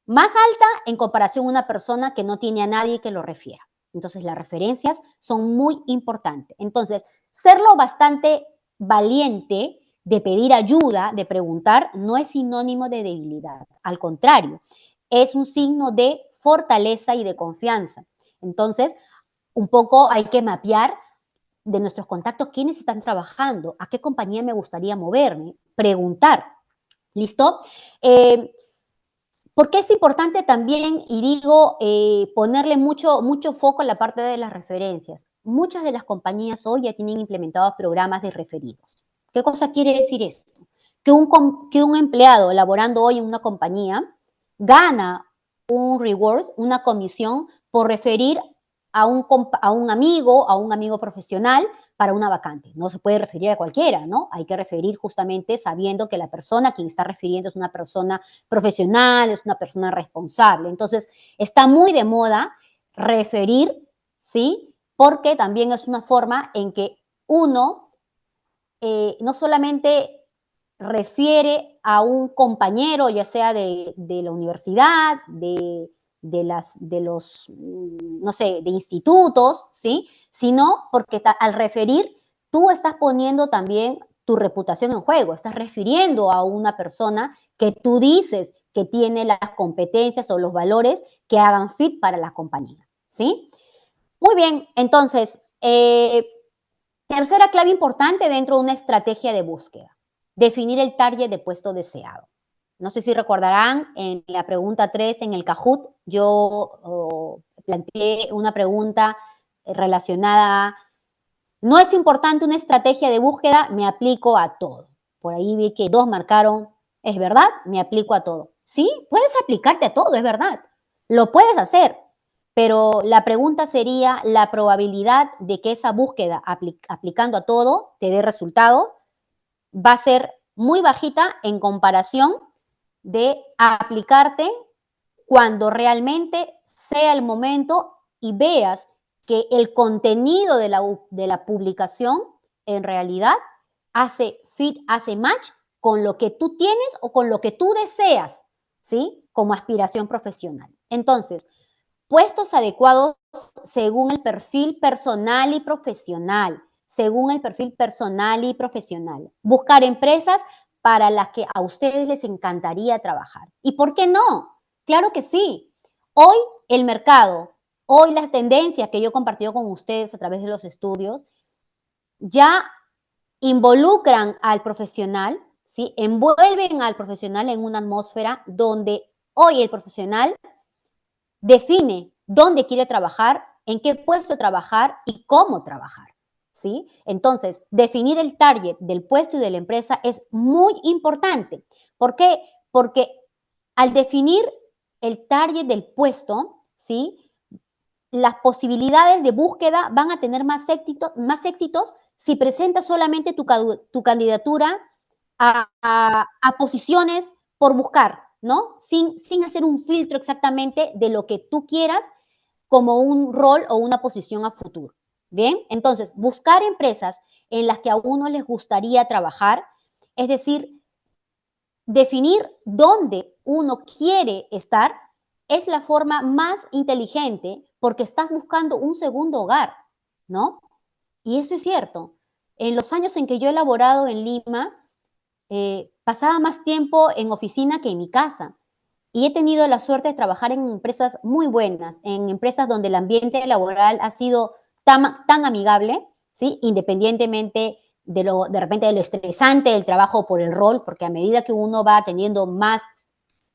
más alta en comparación a una persona que no tiene a nadie que lo refiera. Entonces, las referencias son muy importantes. Entonces, serlo bastante valiente de pedir ayuda, de preguntar, no es sinónimo de debilidad. Al contrario, es un signo de fortaleza y de confianza. Entonces, un poco hay que mapear de nuestros contactos quiénes están trabajando, a qué compañía me gustaría moverme, preguntar. ¿Listo? Porque es importante también, y digo, ponerle mucho foco en la parte de las referencias. Muchas de las compañías hoy ya tienen implementados programas de referidos. ¿Qué cosa quiere decir esto? Que un empleado laborando hoy en una compañía gana un rewards, una comisión por referir a un amigo profesional para una vacante. No se puede referir a cualquiera, ¿no? Hay que referir justamente sabiendo que la persona a quien está refiriendo es una persona profesional, es una persona responsable. Entonces, está muy de moda referir, ¿sí? Porque también es una forma en que uno no solamente refiere a un compañero, ya sea de la universidad, de los, no sé, de institutos, ¿sí? Sino porque al referir, tú estás poniendo también tu reputación en juego, estás refiriendo a una persona que tú dices que tiene las competencias o los valores que hagan fit para la compañía, ¿sí? Muy bien, entonces, tercera clave importante dentro de una estrategia de búsqueda, definir el target de puesto deseado. No sé si recordarán, en la pregunta 3 en el Kahoot, yo planteé una pregunta relacionada, no es importante una estrategia de búsqueda, me aplico a todo. Por ahí vi que 2 marcaron, es verdad, me aplico a todo. Sí, puedes aplicarte a todo, es verdad. Lo puedes hacer, pero la pregunta sería la probabilidad de que esa búsqueda aplicando a todo te dé resultado va a ser muy bajita en comparación de aplicarte cuando realmente sea el momento y veas que el contenido de la publicación en realidad hace fit, hace match con lo que tú tienes o con lo que tú deseas, ¿sí? Como aspiración profesional. Entonces, puestos adecuados según el perfil personal y profesional, según el perfil personal y profesional. Buscar empresas para las que a ustedes les encantaría trabajar. ¿Y por qué no? Claro que sí. Hoy el mercado, hoy las tendencias que yo he compartido con ustedes a través de los estudios, ya involucran al profesional, ¿sí? Envuelven al profesional en una atmósfera donde hoy el profesional define dónde quiere trabajar, en qué puesto trabajar y cómo trabajar, ¿sí? Entonces, definir el target del puesto y de la empresa es muy importante. ¿Por qué? Porque al definir el target del puesto, ¿sí? Las posibilidades de búsqueda van a tener más éxitos si presentas solamente tu candidatura a posiciones por buscar, ¿no? Sin hacer un filtro exactamente de lo que tú quieras como un rol o una posición a futuro. Bien, entonces, buscar empresas en las que a uno les gustaría trabajar, es decir, definir dónde uno quiere estar, es la forma más inteligente porque estás buscando un segundo hogar, ¿no? Y eso es cierto. En los años en que yo he laborado en Lima, pasaba más tiempo en oficina que en mi casa. Y he tenido la suerte de trabajar en empresas muy buenas, en empresas donde el ambiente laboral ha sido tan amigable, ¿sí? Independientemente de repente de lo estresante del trabajo por el rol, porque a medida que uno va teniendo más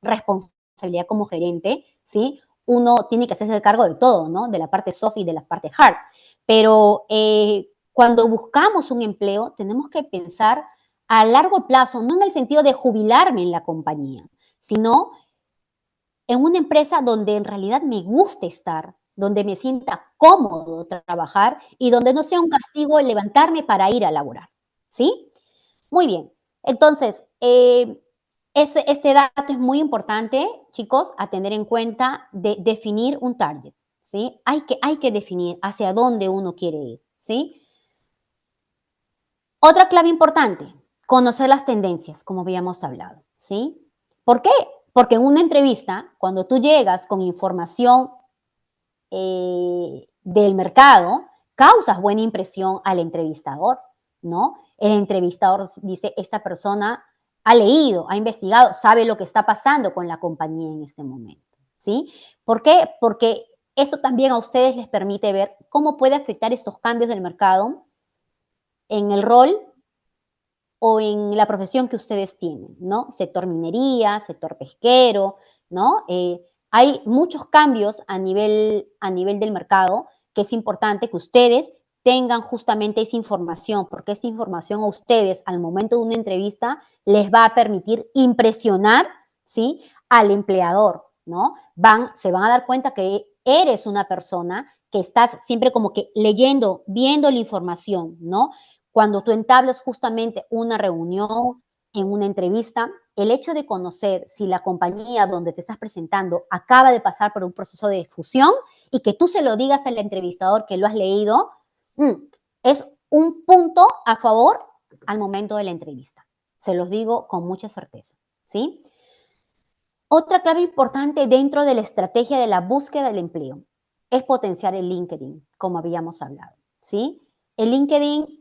responsabilidad como gerente, ¿sí? Uno tiene que hacerse cargo de todo, ¿no? De la parte soft y de la parte hard. Pero cuando buscamos un empleo, tenemos que pensar a largo plazo, no en el sentido de jubilarme en la compañía, sino en una empresa donde en realidad me guste estar, donde me sienta cómodo trabajar y donde no sea un castigo el levantarme para ir a laborar, ¿sí? Muy bien. Entonces, este dato es muy importante, chicos, a tener en cuenta de definir un target, ¿sí? Hay que definir hacia dónde uno quiere ir, ¿sí? Otra clave importante, conocer las tendencias, como habíamos hablado, ¿sí? ¿Por qué? Porque en una entrevista, cuando tú llegas con información del mercado, causas buena impresión al entrevistador, ¿no? El entrevistador dice, esta persona ha leído, ha investigado, sabe lo que está pasando con la compañía en este momento, ¿sí? ¿Por qué? Porque eso también a ustedes les permite ver cómo puede afectar estos cambios del mercado en el rol o en la profesión que ustedes tienen, ¿no? Sector minería, sector pesquero, ¿no? Hay muchos cambios a nivel del mercado que es importante que ustedes tengan justamente esa información, porque esa información a ustedes al momento de una entrevista les va a permitir impresionar, ¿sí? Al empleador, ¿no? Se van a dar cuenta que eres una persona que estás siempre como que leyendo, viendo la información, ¿no? Cuando tú entablas justamente una reunión, en una entrevista, el hecho de conocer si la compañía donde te estás presentando acaba de pasar por un proceso de fusión y que tú se lo digas al entrevistador que lo has leído, es un punto a favor al momento de la entrevista. Se los digo con mucha certeza, ¿sí? Otra clave importante dentro de la estrategia de la búsqueda del empleo es potenciar el LinkedIn, como habíamos hablado, ¿sí? El LinkedIn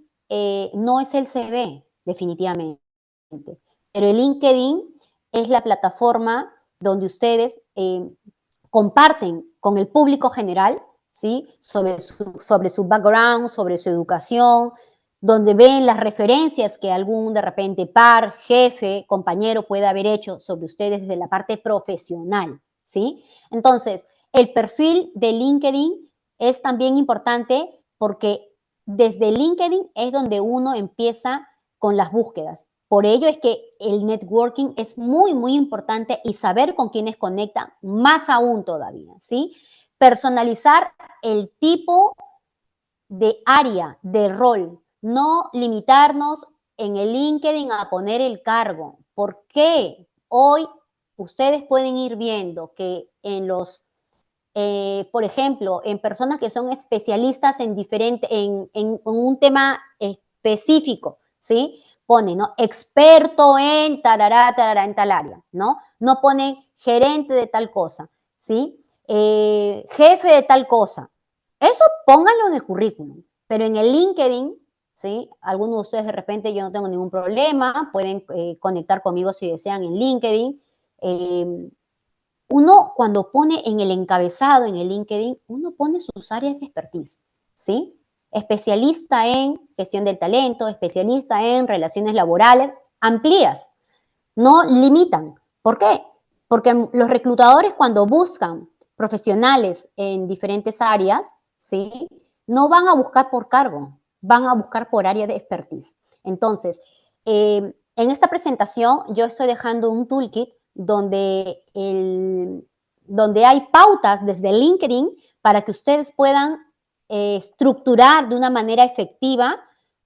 no es el CV, definitivamente, pero el LinkedIn es la plataforma donde ustedes comparten con el público general, ¿sí? Sobre su background, sobre su educación, donde ven las referencias que algún de repente par, jefe, compañero puede haber hecho sobre ustedes desde la parte profesional, ¿sí? Entonces, el perfil de LinkedIn es también importante porque desde LinkedIn es donde uno empieza con las búsquedas. Por ello es que el networking es muy, muy importante y saber con quiénes conectan más aún todavía, ¿sí? Personalizar el tipo de área, de rol, no limitarnos en el LinkedIn a poner el cargo. ¿Por qué? Hoy ustedes pueden ir viendo que en los, por ejemplo, en personas que son especialistas en un tema específico, ¿sí? Ponen, ¿no? Experto en tarará, tarará, en tal área, ¿no? No ponen gerente de tal cosa, ¿sí? Jefe de tal cosa. Eso pónganlo en el currículum, pero en el LinkedIn, ¿sí? Algunos de ustedes de repente yo no tengo ningún problema, pueden conectar conmigo si desean en LinkedIn. Uno cuando pone en el encabezado, en el LinkedIn, uno pone sus áreas de expertise, ¿sí? Especialista en gestión del talento, especialista en relaciones laborales, amplías, no limitan. ¿Por qué? Porque los reclutadores cuando buscan profesionales en diferentes áreas, ¿sí? No van a buscar por cargo, van a buscar por área de expertise. Entonces, en esta presentación yo estoy dejando un toolkit donde hay pautas desde LinkedIn para que ustedes puedan estructurar de una manera efectiva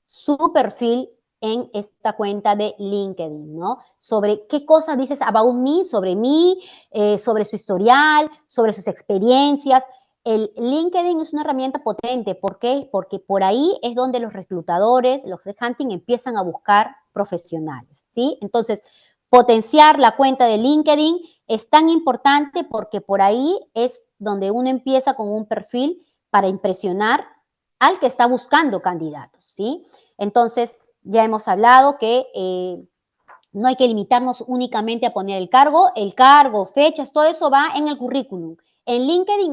su perfil en esta cuenta de LinkedIn, ¿no? Sobre qué cosas dices about me, sobre su historial, sobre sus experiencias. El LinkedIn es una herramienta potente. ¿Por qué? Porque por ahí es donde los reclutadores, los headhunting empiezan a buscar profesionales, ¿sí? Entonces, potenciar la cuenta de LinkedIn es tan importante porque por ahí es donde uno empieza con un perfil para impresionar al que está buscando candidatos, ¿sí? Entonces, ya hemos hablado que no hay que limitarnos únicamente a poner el cargo, fechas, todo eso va en el currículum. En LinkedIn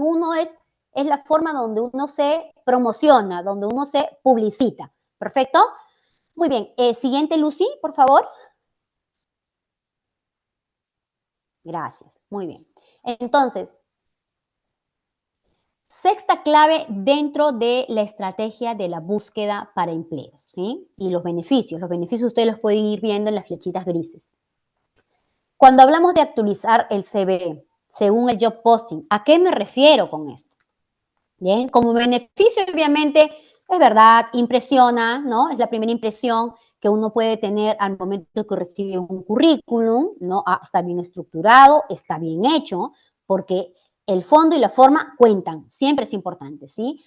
es la forma donde uno se promociona, donde uno se publicita. ¿Perfecto? Muy bien. Siguiente, Lucy, por favor. Gracias. Muy bien. Entonces, sexta clave dentro de la estrategia de la búsqueda para empleos, ¿sí? Y los beneficios. Los beneficios ustedes los pueden ir viendo en las flechitas grises. Cuando hablamos de actualizar el CV según el job posting, ¿a qué me refiero con esto? Bien, como beneficio, obviamente, es verdad, impresiona, ¿no? Es la primera impresión que uno puede tener al momento que recibe un currículum, ¿no? Ah, está bien estructurado, está bien hecho, porque el fondo y la forma cuentan, siempre es importante, ¿sí?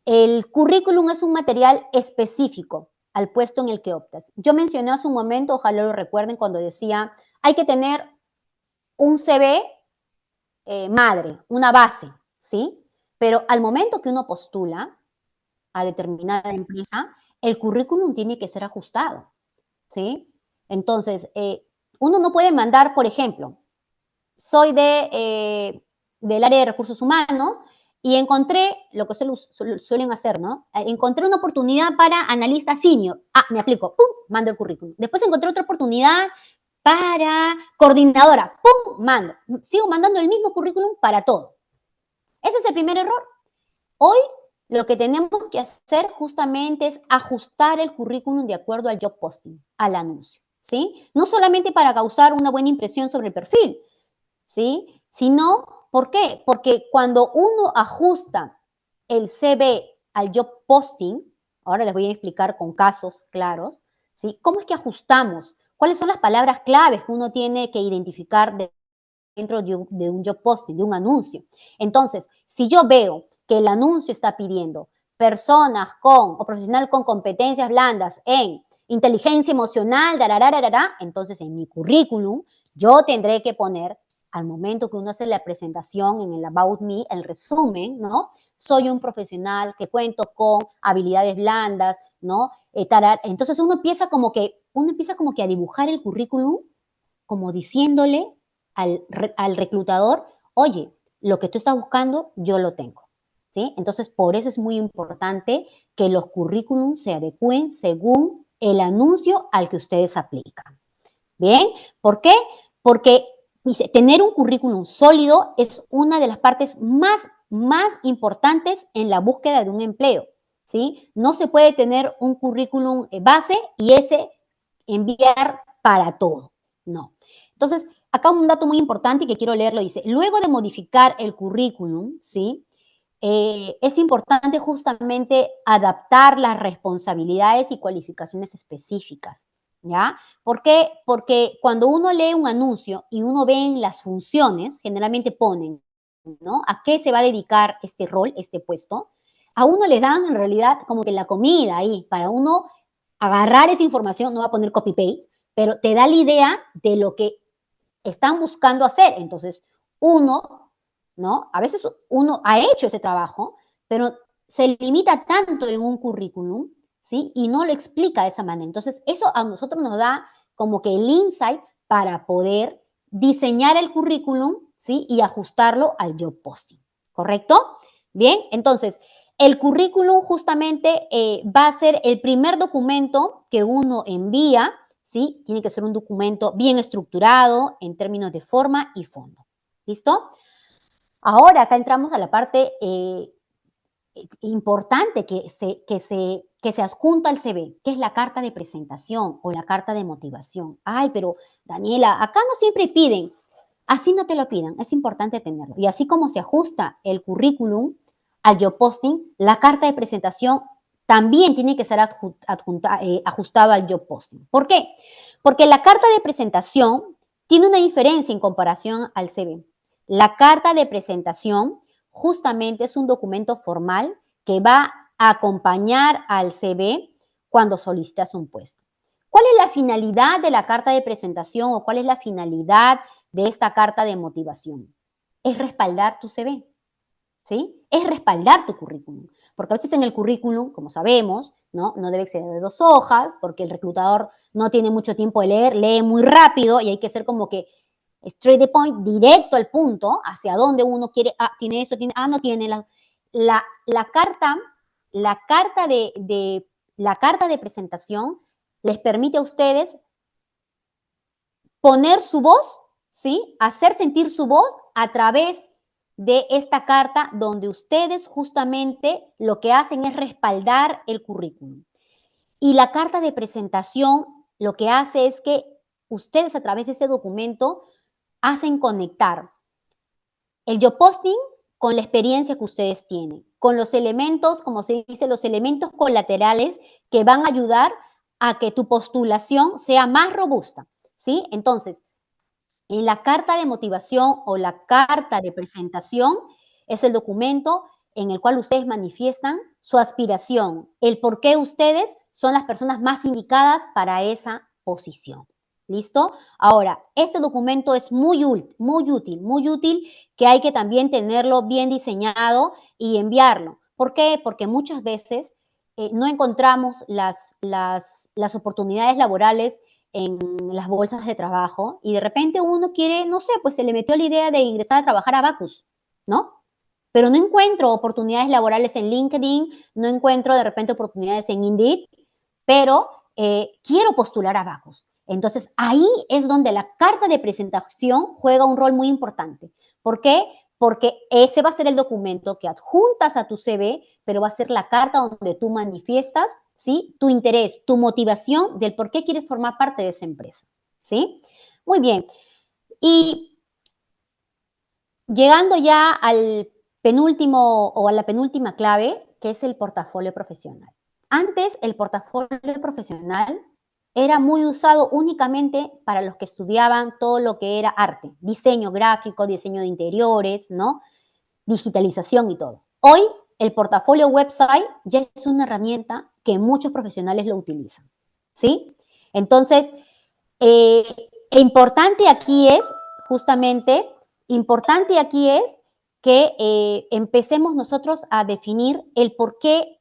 El currículum es un material específico al puesto en el que optas. Yo mencioné hace un momento, ojalá lo recuerden, cuando decía, hay que tener un CV madre, una base, ¿sí? Pero al momento que uno postula a determinada empresa, el currículum tiene que ser ajustado, ¿sí? Entonces, uno no puede mandar, por ejemplo, soy del área de recursos humanos y encontré, lo que suelen hacer, ¿no? Encontré una oportunidad para analista senior. Ah, me aplico, ¡pum! Mando el currículum. Después encontré otra oportunidad para coordinadora, ¡pum! Mando. Sigo mandando el mismo currículum para todo. Ese es el primer error. Hoy lo que tenemos que hacer justamente es ajustar el currículum de acuerdo al job posting, al anuncio, ¿sí? No solamente para causar una buena impresión sobre el perfil, ¿sí? Sino, ¿por qué? Porque cuando uno ajusta el CV al job posting, ahora les voy a explicar con casos claros, ¿sí? ¿Cómo es que ajustamos? ¿Cuáles son las palabras claves que uno tiene que identificar dentro de un job posting, de un anuncio? Entonces, si yo veo que el anuncio está pidiendo personas con o profesional con competencias blandas en inteligencia emocional, entonces en mi currículum yo tendré que poner al momento que uno hace la presentación en el About Me, el resumen, ¿no? Soy un profesional que cuento con habilidades blandas, ¿no? Entonces uno empieza como que a dibujar el currículum como diciéndole al reclutador, oye, lo que tú estás buscando, yo lo tengo, ¿sí? Entonces, por eso es muy importante que los currículums se adecúen según el anuncio al que ustedes aplican. ¿Bien? ¿Por qué? Porque dice, tener un currículum sólido es una de las partes más importantes en la búsqueda de un empleo, ¿sí? No se puede tener un currículum base y ese enviar para todo, no. Entonces, acá un dato muy importante que quiero leerlo dice, luego de modificar el currículum, ¿sí? Es importante justamente adaptar las responsabilidades y cualificaciones específicas, ¿ya? ¿Por qué? Porque cuando uno lee un anuncio y uno ve en las funciones, generalmente ponen, ¿no? ¿A qué se va a dedicar este rol, este puesto? A uno le dan en realidad como que la comida ahí, para uno agarrar esa información, no va a poner copy-paste, pero te da la idea de lo que están buscando hacer. Entonces, uno, ¿no? A veces uno ha hecho ese trabajo, pero se limita tanto en un currículum, ¿sí? Y no lo explica de esa manera. Entonces, eso a nosotros nos da como que el insight para poder diseñar el currículum, ¿sí? Y ajustarlo al job posting, ¿correcto? Bien, entonces, el currículum justamente va a ser el primer documento que uno envía, ¿sí? Tiene que ser un documento bien estructurado en términos de forma y fondo. ¿Listo? Ahora acá entramos a la parte importante que se adjunta al CV, que es la carta de presentación o la carta de motivación. Ay, pero Daniela, acá no siempre piden. Así no te lo pidan, es importante tenerlo. Y así como se ajusta el currículum al job posting, la carta de presentación también tiene que ser ajustada al job posting. ¿Por qué? Porque la carta de presentación tiene una diferencia en comparación al CV. La carta de presentación justamente es un documento formal que va a acompañar al CV cuando solicitas un puesto. ¿Cuál es la finalidad de la carta de presentación o cuál es la finalidad de esta carta de motivación? Es respaldar tu CV, ¿sí? Es respaldar tu currículum. Porque a veces en el currículum, como sabemos, no debe exceder de 2 hojas, porque el reclutador no tiene mucho tiempo de leer, lee muy rápido y hay que ser como que straight the point, directo al punto, hacia dónde uno quiere, tiene eso, no tiene. La carta, la carta de presentación les permite a ustedes poner su voz, ¿sí? Hacer sentir su voz a través de esta carta donde ustedes justamente lo que hacen es respaldar el currículum. Y la carta de presentación lo que hace es que ustedes a través de ese documento hacen conectar el job posting con la experiencia que ustedes tienen, con los elementos, como se dice, los elementos colaterales que van a ayudar a que tu postulación sea más robusta, ¿sí? Entonces, en la carta de motivación o la carta de presentación es el documento en el cual ustedes manifiestan su aspiración, el por qué ustedes son las personas más indicadas para esa posición. ¿Listo? Ahora, este documento es muy útil, que hay que también tenerlo bien diseñado y enviarlo. ¿Por qué? Porque muchas veces no encontramos las oportunidades laborales en las bolsas de trabajo y de repente uno quiere, no sé, pues se le metió la idea de ingresar a trabajar a Bacus, ¿no? Pero no encuentro oportunidades laborales en LinkedIn, no encuentro de repente oportunidades en Indeed, pero quiero postular a Bacus. Entonces, ahí es donde la carta de presentación juega un rol muy importante. ¿Por qué? Porque ese va a ser el documento que adjuntas a tu CV, pero va a ser la carta donde tú manifiestas, ¿sí? Tu interés, tu motivación del por qué quieres formar parte de esa empresa, ¿sí? Muy bien. Y llegando ya al penúltimo o a la penúltima clave, que es el portafolio profesional. Antes, el portafolio profesional era muy usado únicamente para los que estudiaban todo lo que era arte, diseño gráfico, diseño de interiores, ¿no? Digitalización y todo. Hoy, el portafolio website ya es una herramienta que muchos profesionales lo utilizan, ¿sí? Entonces, importante aquí es, justamente, importante aquí es que empecemos nosotros a definir el por qué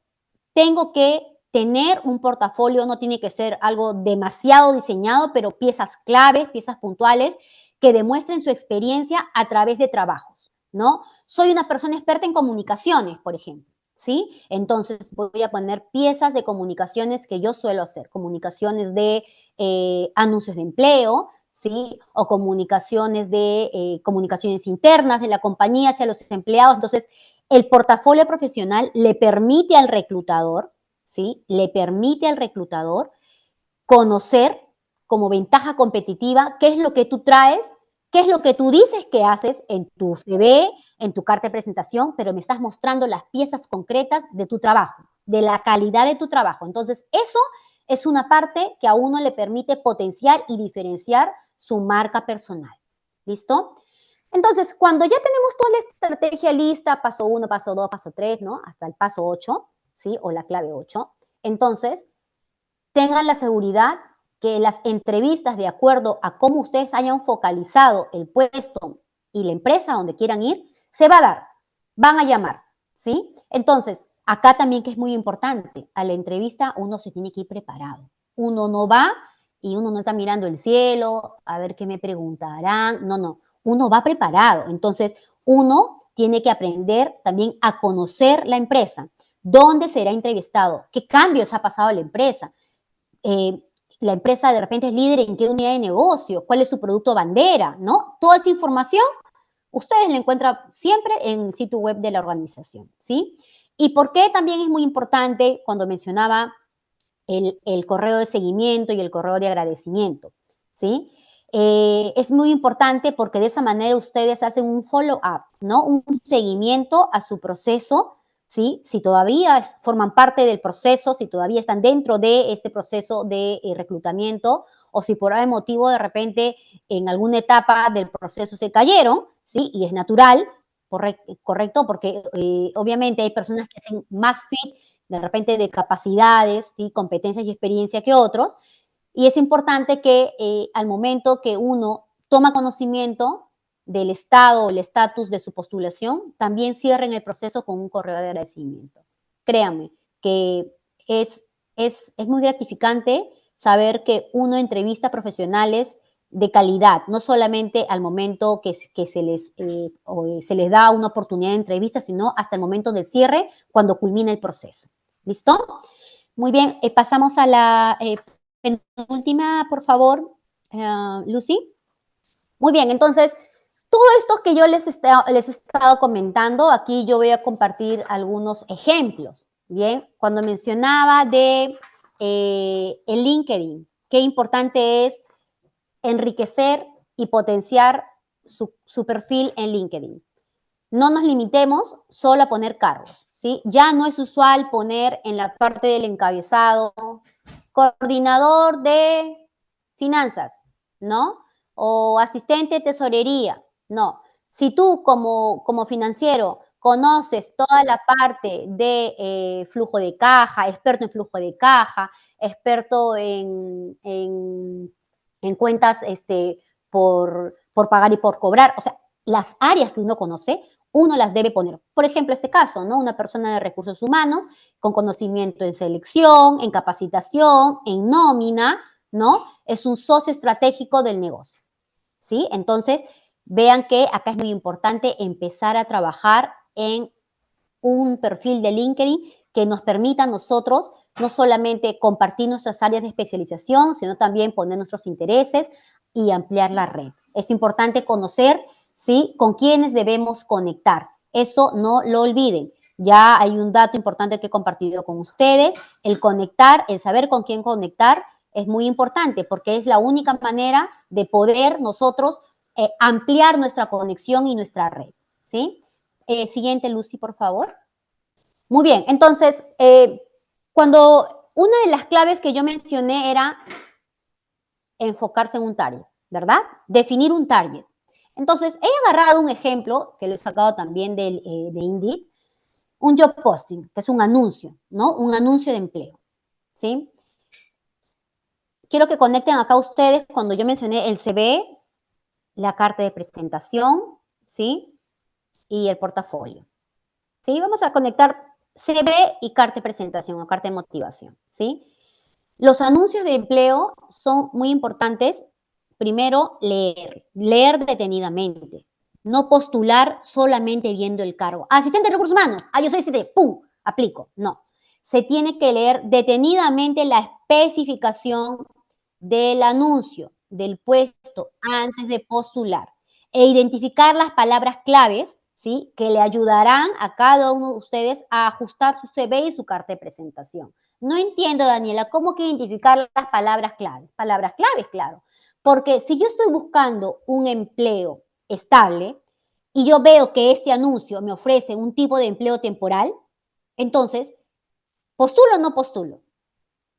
tengo que tener un portafolio, no tiene que ser algo demasiado diseñado, pero piezas claves, piezas puntuales que demuestren su experiencia a través de trabajos, ¿no? Soy una persona experta en comunicaciones, por ejemplo, ¿sí? Entonces voy a poner piezas de comunicaciones que yo suelo hacer, comunicaciones de anuncios de empleo, ¿sí? O comunicaciones de comunicaciones internas de la compañía hacia los empleados. Entonces, el portafolio profesional le permite al reclutador, ¿sí? Le permite al reclutador conocer como ventaja competitiva qué es lo que tú traes, qué es lo que tú dices que haces en tu CV, en tu carta de presentación, pero me estás mostrando las piezas concretas de tu trabajo, de la calidad de tu trabajo. Entonces, eso es una parte que a uno le permite potenciar y diferenciar su marca personal. ¿Listo? Entonces, cuando ya tenemos toda la estrategia lista, paso 1, paso 2, paso 3, ¿no? Hasta el paso 8, ¿sí? O la clave 8. Entonces, tengan la seguridad que las entrevistas, de acuerdo a cómo ustedes hayan focalizado el puesto y la empresa donde quieran ir, se va a dar, van a llamar, ¿sí? Entonces, acá también que es muy importante, a la entrevista uno se tiene que ir preparado. Uno no va y uno no está mirando el cielo, a ver qué me preguntarán, no, no, uno va preparado. Entonces, uno tiene que aprender también a conocer la empresa, dónde será entrevistado, qué cambios ha pasado a la empresa, la empresa de repente es líder en qué unidad de negocio, cuál es su producto bandera, ¿no? Toda esa información ustedes la encuentran siempre en el sitio web de la organización, ¿sí? ¿Y por qué también es muy importante cuando mencionaba el correo de seguimiento y el correo de agradecimiento, ¿sí? Es muy importante porque de esa manera ustedes hacen un follow-up, ¿no? Un seguimiento a su proceso, ¿sí? Si todavía forman parte del proceso, si todavía están dentro de este proceso de reclutamiento, o si por algún motivo de repente en alguna etapa del proceso se cayeron, ¿sí? Y es natural, correcto, porque obviamente hay personas que hacen más fit de repente de capacidades, ¿sí? Competencias y experiencia que otros, y es importante que al momento que uno toma conocimiento del estado o el estatus de su postulación, también cierren el proceso con un correo de agradecimiento. Créanme que es muy gratificante saber que uno entrevista profesionales de calidad, no solamente al momento que se les da una oportunidad de entrevista, sino hasta el momento del cierre, cuando culmina el proceso. ¿Listo? Muy bien, pasamos a la penúltima, por favor, Lucy. Muy bien, entonces, todo esto que yo les he estado comentando, aquí yo voy a compartir algunos ejemplos. Bien, cuando mencionaba de el LinkedIn, qué importante es enriquecer y potenciar su perfil en LinkedIn. No nos limitemos solo a poner cargos, ¿sí? Ya no es usual poner en la parte del encabezado coordinador de finanzas, ¿no? O asistente de tesorería, no. Si tú como financiero conoces toda la parte de flujo de caja, experto en flujo de caja, experto en cuentas por pagar y por cobrar, o sea, las áreas que uno conoce, uno las debe poner. Por ejemplo, este caso, ¿no? Una persona de recursos humanos con conocimiento en selección, en capacitación, en nómina, ¿no? Es un socio estratégico del negocio, ¿sí? Entonces, vean que acá es muy importante empezar a trabajar en un perfil de LinkedIn que nos permita a nosotros no solamente compartir nuestras áreas de especialización, sino también poner nuestros intereses y ampliar la red. Es importante conocer, ¿sí?, con quiénes debemos conectar. Eso no lo olviden. Ya hay un dato importante que he compartido con ustedes. El conectar, el saber con quién conectar es muy importante porque es la única manera de poder nosotros ampliar nuestra conexión y nuestra red, ¿sí? Siguiente, Lucy, por favor. Muy bien, entonces, cuando una de las claves que yo mencioné era enfocarse en un target, ¿verdad? Definir un target. Entonces, he agarrado un ejemplo, que lo he sacado también de Indeed, un job posting, que es un anuncio, ¿no? Un anuncio de empleo, ¿sí? Quiero que conecten acá ustedes cuando yo mencioné el CV, la carta de presentación, ¿sí? Y el portafolio. ¿Sí? Vamos a conectar CV y carta de presentación o carta de motivación, ¿sí? Los anuncios de empleo son muy importantes. Primero, leer detenidamente, No postular solamente viendo el cargo. Asistente de recursos humanos. Yo soy asistente. ¡Pum! Aplico. No. Se tiene que leer detenidamente la especificación del anuncio, del puesto, antes de postular. E identificar las palabras claves, ¿sí? Que le ayudarán a cada uno de ustedes a ajustar su CV y su carta de presentación. No entiendo, Daniela, ¿cómo que identificar las palabras claves? Palabras claves, claro. Porque si yo estoy buscando un empleo estable y yo veo que este anuncio me ofrece un tipo de empleo temporal, entonces, ¿postulo o no postulo?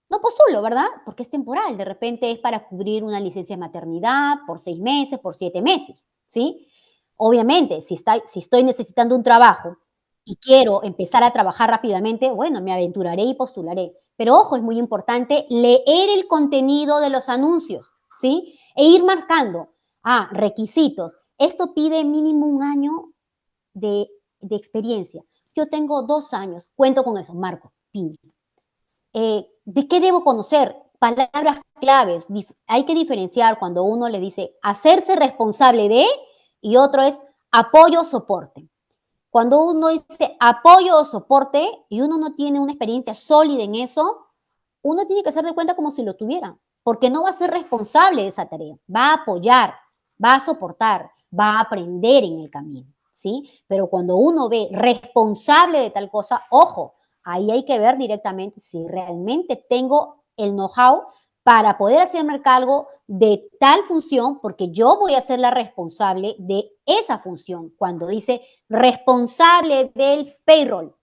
No postulo, ¿verdad? Porque es temporal, de repente es para cubrir una licencia de maternidad por 6 meses, por 7 meses, ¿sí? Obviamente, si estoy necesitando un trabajo y quiero empezar a trabajar rápidamente, bueno, me aventuraré y postularé. Pero ojo, es muy importante leer el contenido de los anuncios, ¿sí? E ir marcando, requisitos. Esto pide mínimo un año de, de experiencia. Yo tengo 2 años, cuento con eso, marco, pin. ¿De qué debo conocer? Palabras claves. Hay que diferenciar cuando uno le dice hacerse responsable de y otro es apoyo o soporte. Cuando uno dice apoyo o soporte y uno no tiene una experiencia sólida en eso, uno tiene que hacer de cuenta como si lo tuviera, porque no va a ser responsable de esa tarea, va a apoyar, va a soportar, va a aprender en el camino, ¿sí? Pero cuando uno ve responsable de tal cosa, ojo, ahí hay que ver directamente si realmente tengo el know-how para poder hacerme cargo de tal función, porque yo voy a ser la responsable de esa función. Cuando dice responsable del payroll,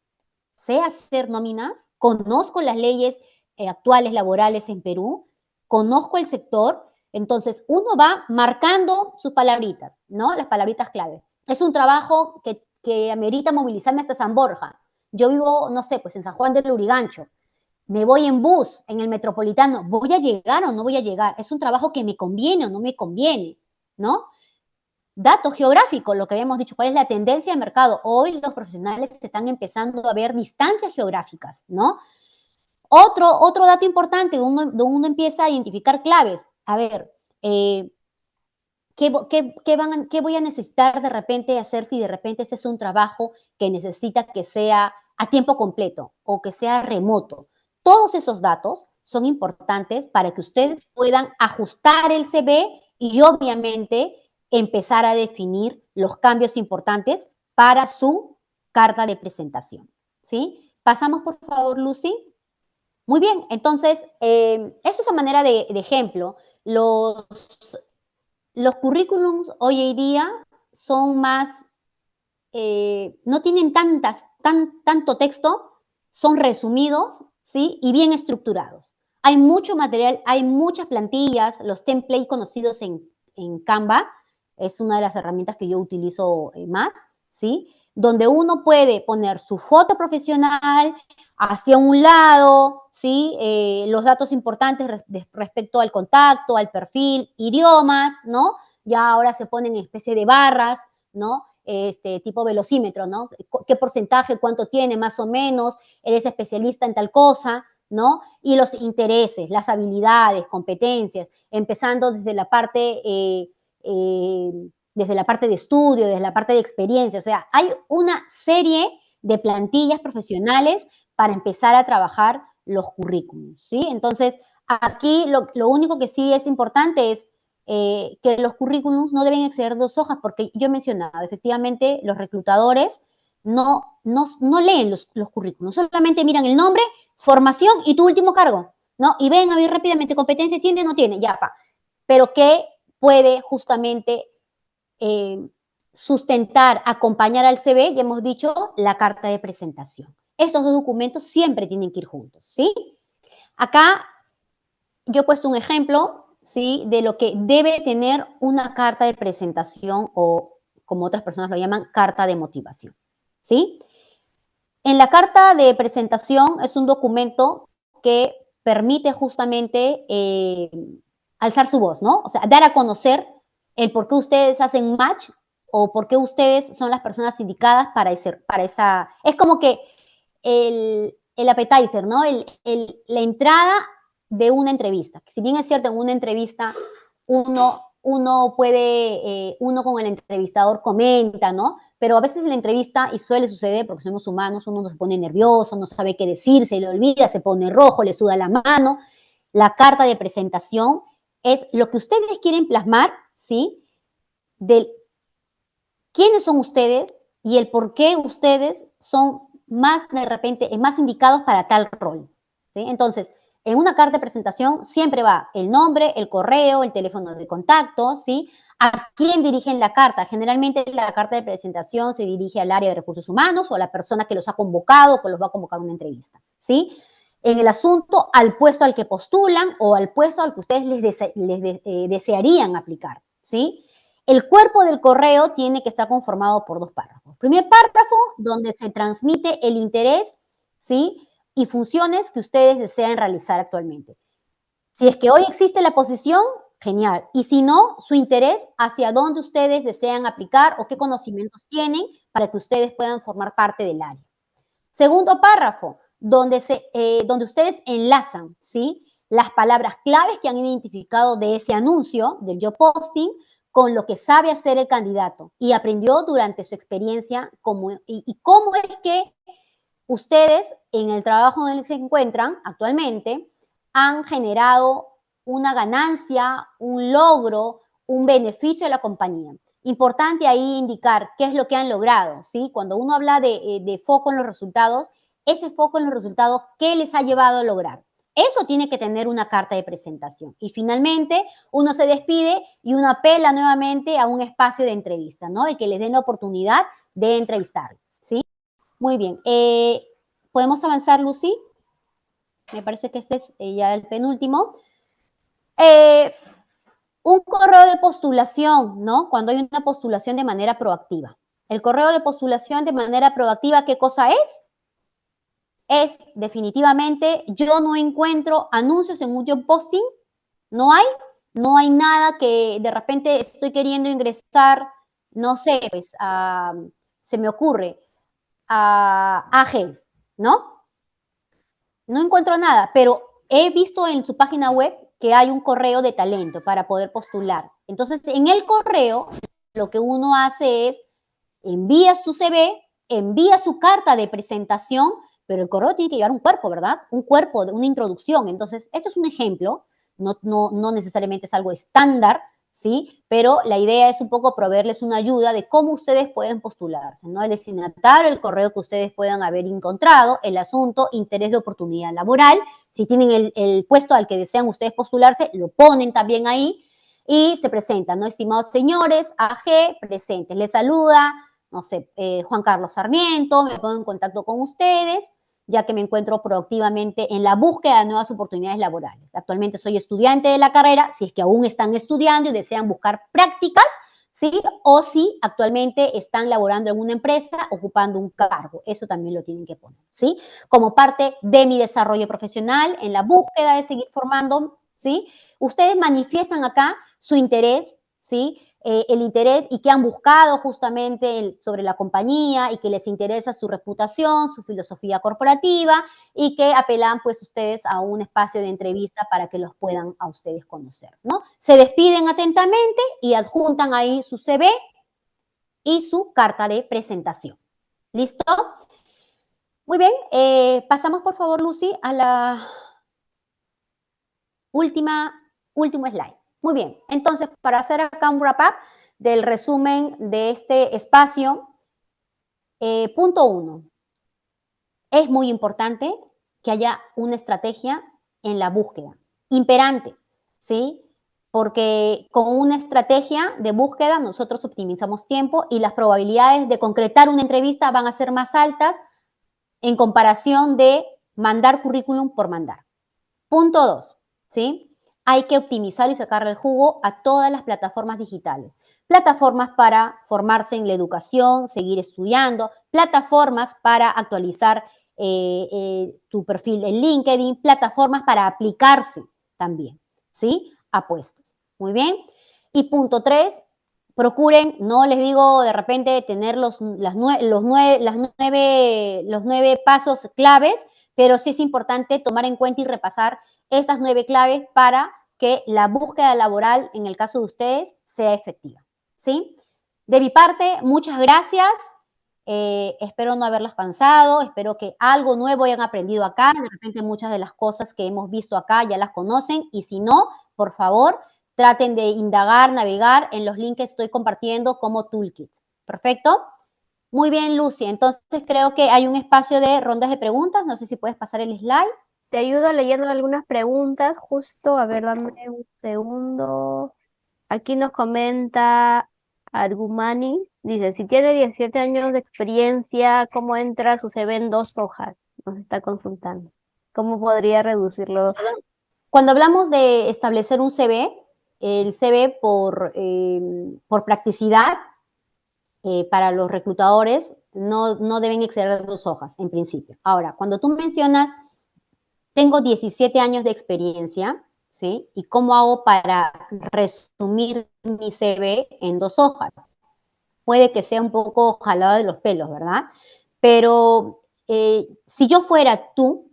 sé hacer nómina, conozco las leyes actuales laborales en Perú, conozco el sector, entonces uno va marcando sus palabritas, ¿no? Las palabritas clave. Es un trabajo que amerita movilizarme hasta San Borja. Yo vivo, no sé, pues en San Juan del Lurigancho. Me voy en bus, en el metropolitano. ¿Voy a llegar o no voy a llegar? ¿Es un trabajo que me conviene o no me conviene? ¿No? Dato geográfico, lo que habíamos dicho, cuál es la tendencia de mercado. Hoy los profesionales están empezando a ver distancias geográficas, ¿no? Otro dato importante, uno empieza a identificar claves. A ver, ¿qué voy a necesitar de repente hacer si de repente ese es un trabajo que necesita que sea a tiempo completo o que sea remoto? Todos esos datos son importantes para que ustedes puedan ajustar el CV y obviamente empezar a definir los cambios importantes para su carta de presentación, ¿sí? Pasamos, por favor, Lucy. Muy bien, entonces, eso es a manera de ejemplo. Los currículums hoy en día son más, no tienen tanto texto, son resumidos, ¿sí? Y bien estructurados. Hay mucho material, hay muchas plantillas, los templates conocidos en Canva, es una de las herramientas que yo utilizo más, ¿sí? Donde uno puede poner su foto profesional hacia un lado, ¿sí? Los datos importantes respecto al contacto, al perfil, idiomas, ¿no? Ya ahora se ponen en especie de barras, ¿no? Tipo velocímetro, ¿no? ¿Qué porcentaje, cuánto tiene, más o menos? Eres especialista en tal cosa, ¿no? Y los intereses, las habilidades, competencias, empezando desde la parte de estudio, desde la parte de experiencia. O sea, hay una serie de plantillas profesionales para empezar a trabajar los currículums, ¿sí? Entonces, aquí lo único que sí es importante es que los currículums no deben exceder 2 hojas, porque yo he mencionado, efectivamente, los reclutadores no leen los currículums, solamente miran el nombre, formación y tu último cargo, ¿no? Y ven a ver rápidamente, competencia tiene, no tiene, ya, pa. Pero ¿qué puede justamente sustentar, acompañar al CV? Ya hemos dicho, la carta de presentación. Esos dos documentos siempre tienen que ir juntos, ¿sí? Acá yo he puesto un ejemplo, ¿sí? De lo que debe tener una carta de presentación o, como otras personas lo llaman, carta de motivación, ¿sí? En la carta de presentación es un documento que permite justamente alzar su voz, ¿no? O sea, dar a conocer el por qué ustedes hacen match o por qué ustedes son las personas indicadas para esa... Es como que el appetizer, ¿no? La entrada de una entrevista. Si bien es cierto, en una entrevista uno uno puede, uno con el entrevistador comenta, ¿no? Pero a veces en la entrevista, y suele suceder porque somos humanos, uno se pone nervioso, no sabe qué decir, se le olvida, se pone rojo, le suda la mano. La carta de presentación es lo que ustedes quieren plasmar, ¿sí? De quiénes son ustedes y el por qué ustedes son más, de repente, más indicados para tal rol, ¿sí? Entonces, en una carta de presentación siempre va el nombre, el correo, el teléfono de contacto, ¿sí? ¿A quién dirigen la carta? Generalmente la carta de presentación se dirige al área de recursos humanos o a la persona que los ha convocado, que los va a convocar a una entrevista, ¿sí? En el asunto, al puesto al que postulan o al puesto al que ustedes desearían aplicar, ¿sí? El cuerpo del correo tiene que estar conformado por dos párrafos. Primer párrafo, donde se transmite el interés, ¿sí? Y funciones que ustedes desean realizar actualmente. Si es que hoy existe la posición, genial. Y si no, su interés hacia dónde ustedes desean aplicar o qué conocimientos tienen para que ustedes puedan formar parte del área. Segundo párrafo, donde ustedes enlazan, ¿sí? Las palabras claves que han identificado de ese anuncio, del job posting, con lo que sabe hacer el candidato y aprendió durante su experiencia y cómo es que ustedes en el trabajo en el que se encuentran actualmente han generado una ganancia, un logro, un beneficio a la compañía. Importante ahí indicar qué es lo que han logrado, ¿sí? Cuando uno habla de foco en los resultados, ese foco en los resultados, ¿qué les ha llevado a lograr? Eso tiene que tener una carta de presentación. Y finalmente, uno se despide y uno apela nuevamente a un espacio de entrevista, ¿no? Y que les den la oportunidad de entrevistar, ¿sí? Muy bien. ¿Podemos avanzar, Lucy? Me parece que este es ya el penúltimo. Un correo de postulación, ¿no? Cuando hay una postulación de manera proactiva. El correo de postulación de manera proactiva, ¿qué cosa es? Es definitivamente, yo no encuentro anuncios en un job posting, no hay nada que de repente estoy queriendo ingresar, no sé, pues se me ocurre, a AG, ¿no? No encuentro nada, pero he visto en su página web que hay un correo de talento para poder postular. Entonces, en el correo, lo que uno hace es envía su CV, envía su carta de presentación, pero el correo tiene que llevar un cuerpo, ¿verdad? Un cuerpo, una introducción. Entonces, esto es un ejemplo, no necesariamente es algo estándar, ¿sí? Pero la idea es un poco proveerles una ayuda de cómo ustedes pueden postularse, ¿no? El destinatario, el correo que ustedes puedan haber encontrado, el asunto, interés de oportunidad laboral. Si tienen el puesto al que desean ustedes postularse, lo ponen también ahí y se presentan, ¿no? Estimados señores, AG, presentes. Les saluda, no sé, Juan Carlos Sarmiento, me pongo en contacto con ustedes, ya que me encuentro proactivamente en la búsqueda de nuevas oportunidades laborales. Actualmente soy estudiante de la carrera, si es que aún están estudiando y desean buscar prácticas, ¿sí? O si actualmente están laborando en una empresa ocupando un cargo. Eso también lo tienen que poner, ¿sí? Como parte de mi desarrollo profesional, en la búsqueda de seguir formando, ¿sí? Ustedes manifiestan acá su interés, ¿sí? El interés y que han buscado justamente sobre la compañía y que les interesa su reputación, su filosofía corporativa y que apelan pues ustedes a un espacio de entrevista para que los puedan a ustedes conocer, ¿no? Se despiden atentamente y adjuntan ahí su CV y su carta de presentación. ¿Listo? Muy bien, pasamos por favor, Lucy, a la último slide. Muy bien, entonces para hacer acá un wrap up del resumen de este espacio, punto 1. Es muy importante que haya una estrategia en la búsqueda, imperante, ¿sí? Porque con una estrategia de búsqueda nosotros optimizamos tiempo y las probabilidades de concretar una entrevista van a ser más altas en comparación de mandar currículum por mandar. Punto 2, ¿sí? Hay que optimizar y sacarle el jugo a todas las plataformas digitales. Plataformas para formarse en la educación, seguir estudiando, plataformas para actualizar tu perfil en LinkedIn, plataformas para aplicarse también, ¿sí? A puestos. Muy bien. Y punto 3, procuren, no les digo de repente tener los 9 pasos claves, pero sí es importante tomar en cuenta y repasar estas 9 claves para que la búsqueda laboral, en el caso de ustedes, sea efectiva, ¿sí? De mi parte, muchas gracias. Espero no haberlas cansado, espero que algo nuevo hayan aprendido acá, de repente muchas de las cosas que hemos visto acá ya las conocen, y si no, por favor, traten de indagar, navegar en los links que estoy compartiendo como toolkit. ¿Perfecto? Muy bien, Lucy. Entonces creo que hay un espacio de rondas de preguntas. No sé si puedes pasar el slide. Te ayudo leyendo algunas preguntas, justo, a ver, dame un segundo. Aquí nos comenta Argumanis, dice, si tiene 17 años de experiencia, ¿cómo entra su CV en 2 hojas? Nos está consultando. ¿Cómo podría reducirlo? Cuando hablamos de establecer un CV, el CV por practicidad para los reclutadores no deben exceder 2 hojas, en principio. Ahora, cuando tú mencionas, tengo 17 años de experiencia, ¿sí? ¿Y cómo hago para resumir mi CV en 2 hojas? Puede que sea un poco jalado de los pelos, ¿verdad? Pero si yo fuera tú,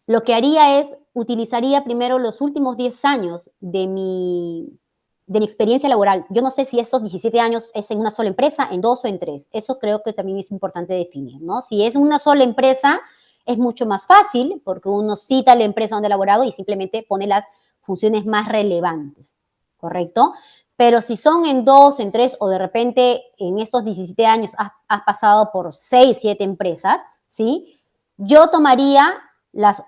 lo que haría es, utilizaría primero los últimos 10 años de mi experiencia laboral. Yo no sé si esos 17 años es en una sola empresa, en dos o en tres. Eso creo que también es importante definir, ¿no? Si es una sola empresa, es mucho más fácil porque uno cita la empresa donde ha laborado y simplemente pone las funciones más relevantes, ¿correcto? Pero si son en dos, en tres, o de repente en estos 17 años has pasado por 6, 7 empresas, ¿sí? Yo tomaría los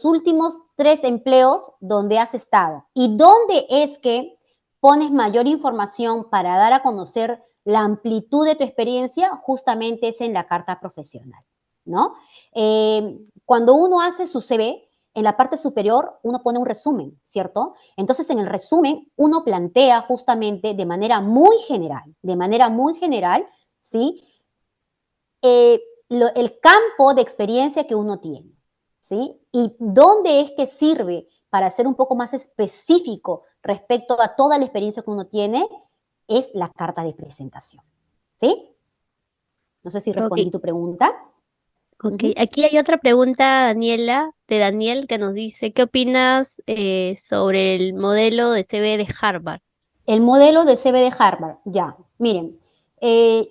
últimos 3 empleos donde has estado. ¿Y dónde es que pones mayor información para dar a conocer la amplitud de tu experiencia? Justamente es en la carta profesional, ¿no? Cuando uno hace su CV, en la parte superior uno pone un resumen, ¿cierto? Entonces en el resumen uno plantea justamente de manera muy general, ¿sí? El campo de experiencia que uno tiene, ¿sí? Y dónde es que sirve para ser un poco más específico respecto a toda la experiencia que uno tiene, es la carta de presentación, ¿sí? No sé si Ok, respondí tu pregunta. ok. Uh-huh. Aquí hay otra pregunta, Daniela, de Daniel, que nos dice, ¿qué opinas sobre el modelo de CV de Harvard? El modelo de CV de Harvard, ya, miren,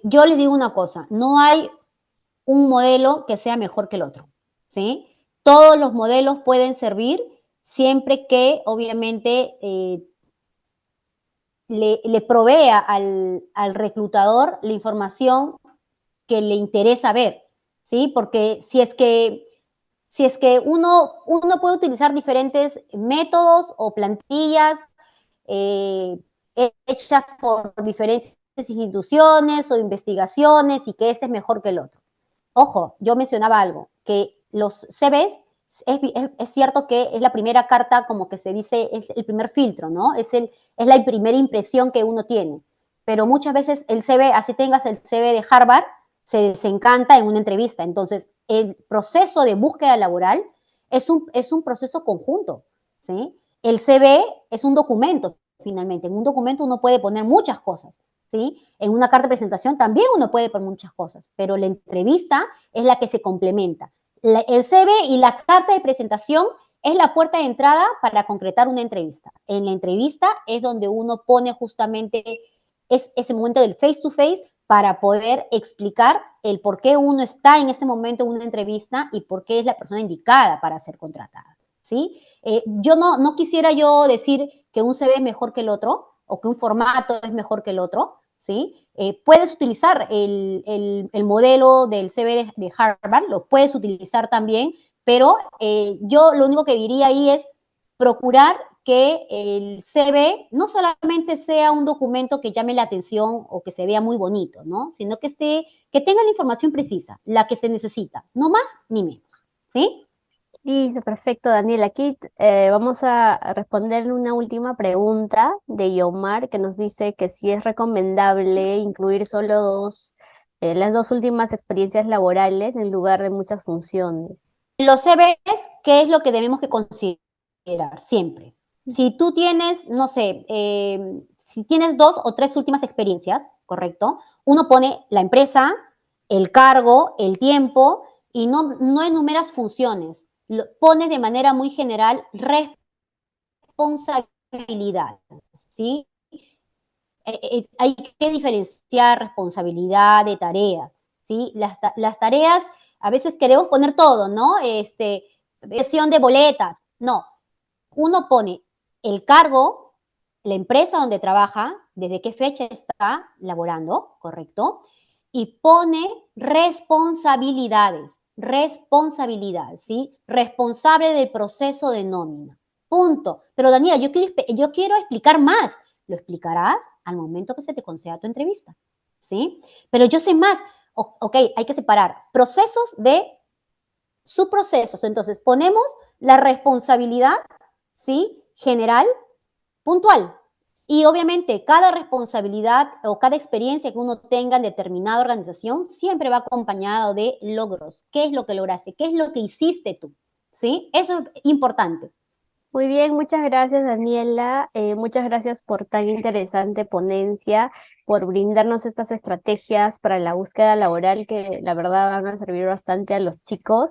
yo les digo una cosa, no hay un modelo que sea mejor que el otro, ¿sí? Todos los modelos pueden servir siempre que, obviamente, le provea al reclutador la información que le interesa ver, ¿sí? Porque si es que uno puede utilizar diferentes métodos o plantillas eh, hechas por diferentes instituciones o investigaciones y que ese es mejor que el otro. Ojo, yo mencionaba algo, que los CVs es cierto que es la primera carta, como que se dice, es el primer filtro, ¿no? Es la primera impresión que uno tiene. Pero muchas veces el CV, así tengas el CV de Harvard, se desencanta en una entrevista. Entonces, el proceso de búsqueda laboral es un proceso conjunto, ¿sí? El CV es un documento, finalmente. En un documento uno puede poner muchas cosas, ¿sí? En una carta de presentación también uno puede poner muchas cosas, pero la entrevista es la que se complementa. El CV y la carta de presentación es la puerta de entrada para concretar una entrevista. En la entrevista es donde uno pone justamente ese momento del face to face para poder explicar el por qué uno está en ese momento en una entrevista y por qué es la persona indicada para ser contratada, ¿sí? Yo no quisiera yo decir que un CV es mejor que el otro o que un formato es mejor que el otro, ¿sí? Puedes utilizar el modelo del CV de Harvard, lo puedes utilizar también, pero yo lo único que diría ahí es procurar que el CV no solamente sea un documento que llame la atención o que se vea muy bonito, ¿no? Sino que tenga la información precisa, la que se necesita, no más ni menos, ¿sí? Listo, perfecto, Daniel. Aquí vamos a responder una última pregunta de Yomar que nos dice que si es recomendable incluir solo las dos últimas experiencias laborales en lugar de muchas funciones. Los CVs, ¿qué es lo que debemos que considerar siempre? Si tú tienes, no sé, si tienes 2 o 3 últimas experiencias, ¿correcto? Uno pone la empresa, el cargo, el tiempo y no enumeras funciones. Lo pones de manera muy general responsabilidad, ¿sí? Hay que diferenciar responsabilidad de tarea, ¿sí? Las tareas, a veces queremos poner todo, ¿no? Gestión de boletas, no. Uno pone el cargo, la empresa donde trabaja, desde qué fecha está laborando, ¿correcto? Y pone responsabilidades, ¿sí? Responsable del proceso de nómina. Punto. Pero Daniela, yo quiero explicar más. Lo explicarás al momento que se te conceda tu entrevista, ¿sí? Pero yo sé más. Ok, hay que separar procesos de subprocesos. Entonces, ponemos la responsabilidad, ¿sí? General, puntual. Y obviamente cada responsabilidad o cada experiencia que uno tenga en determinada organización siempre va acompañado de logros. ¿Qué es lo que lograste? ¿Qué es lo que hiciste tú? ¿Sí? Eso es importante. Muy bien, muchas gracias, Daniela. Muchas gracias por tan interesante ponencia, por brindarnos estas estrategias para la búsqueda laboral que la verdad van a servir bastante a los chicos.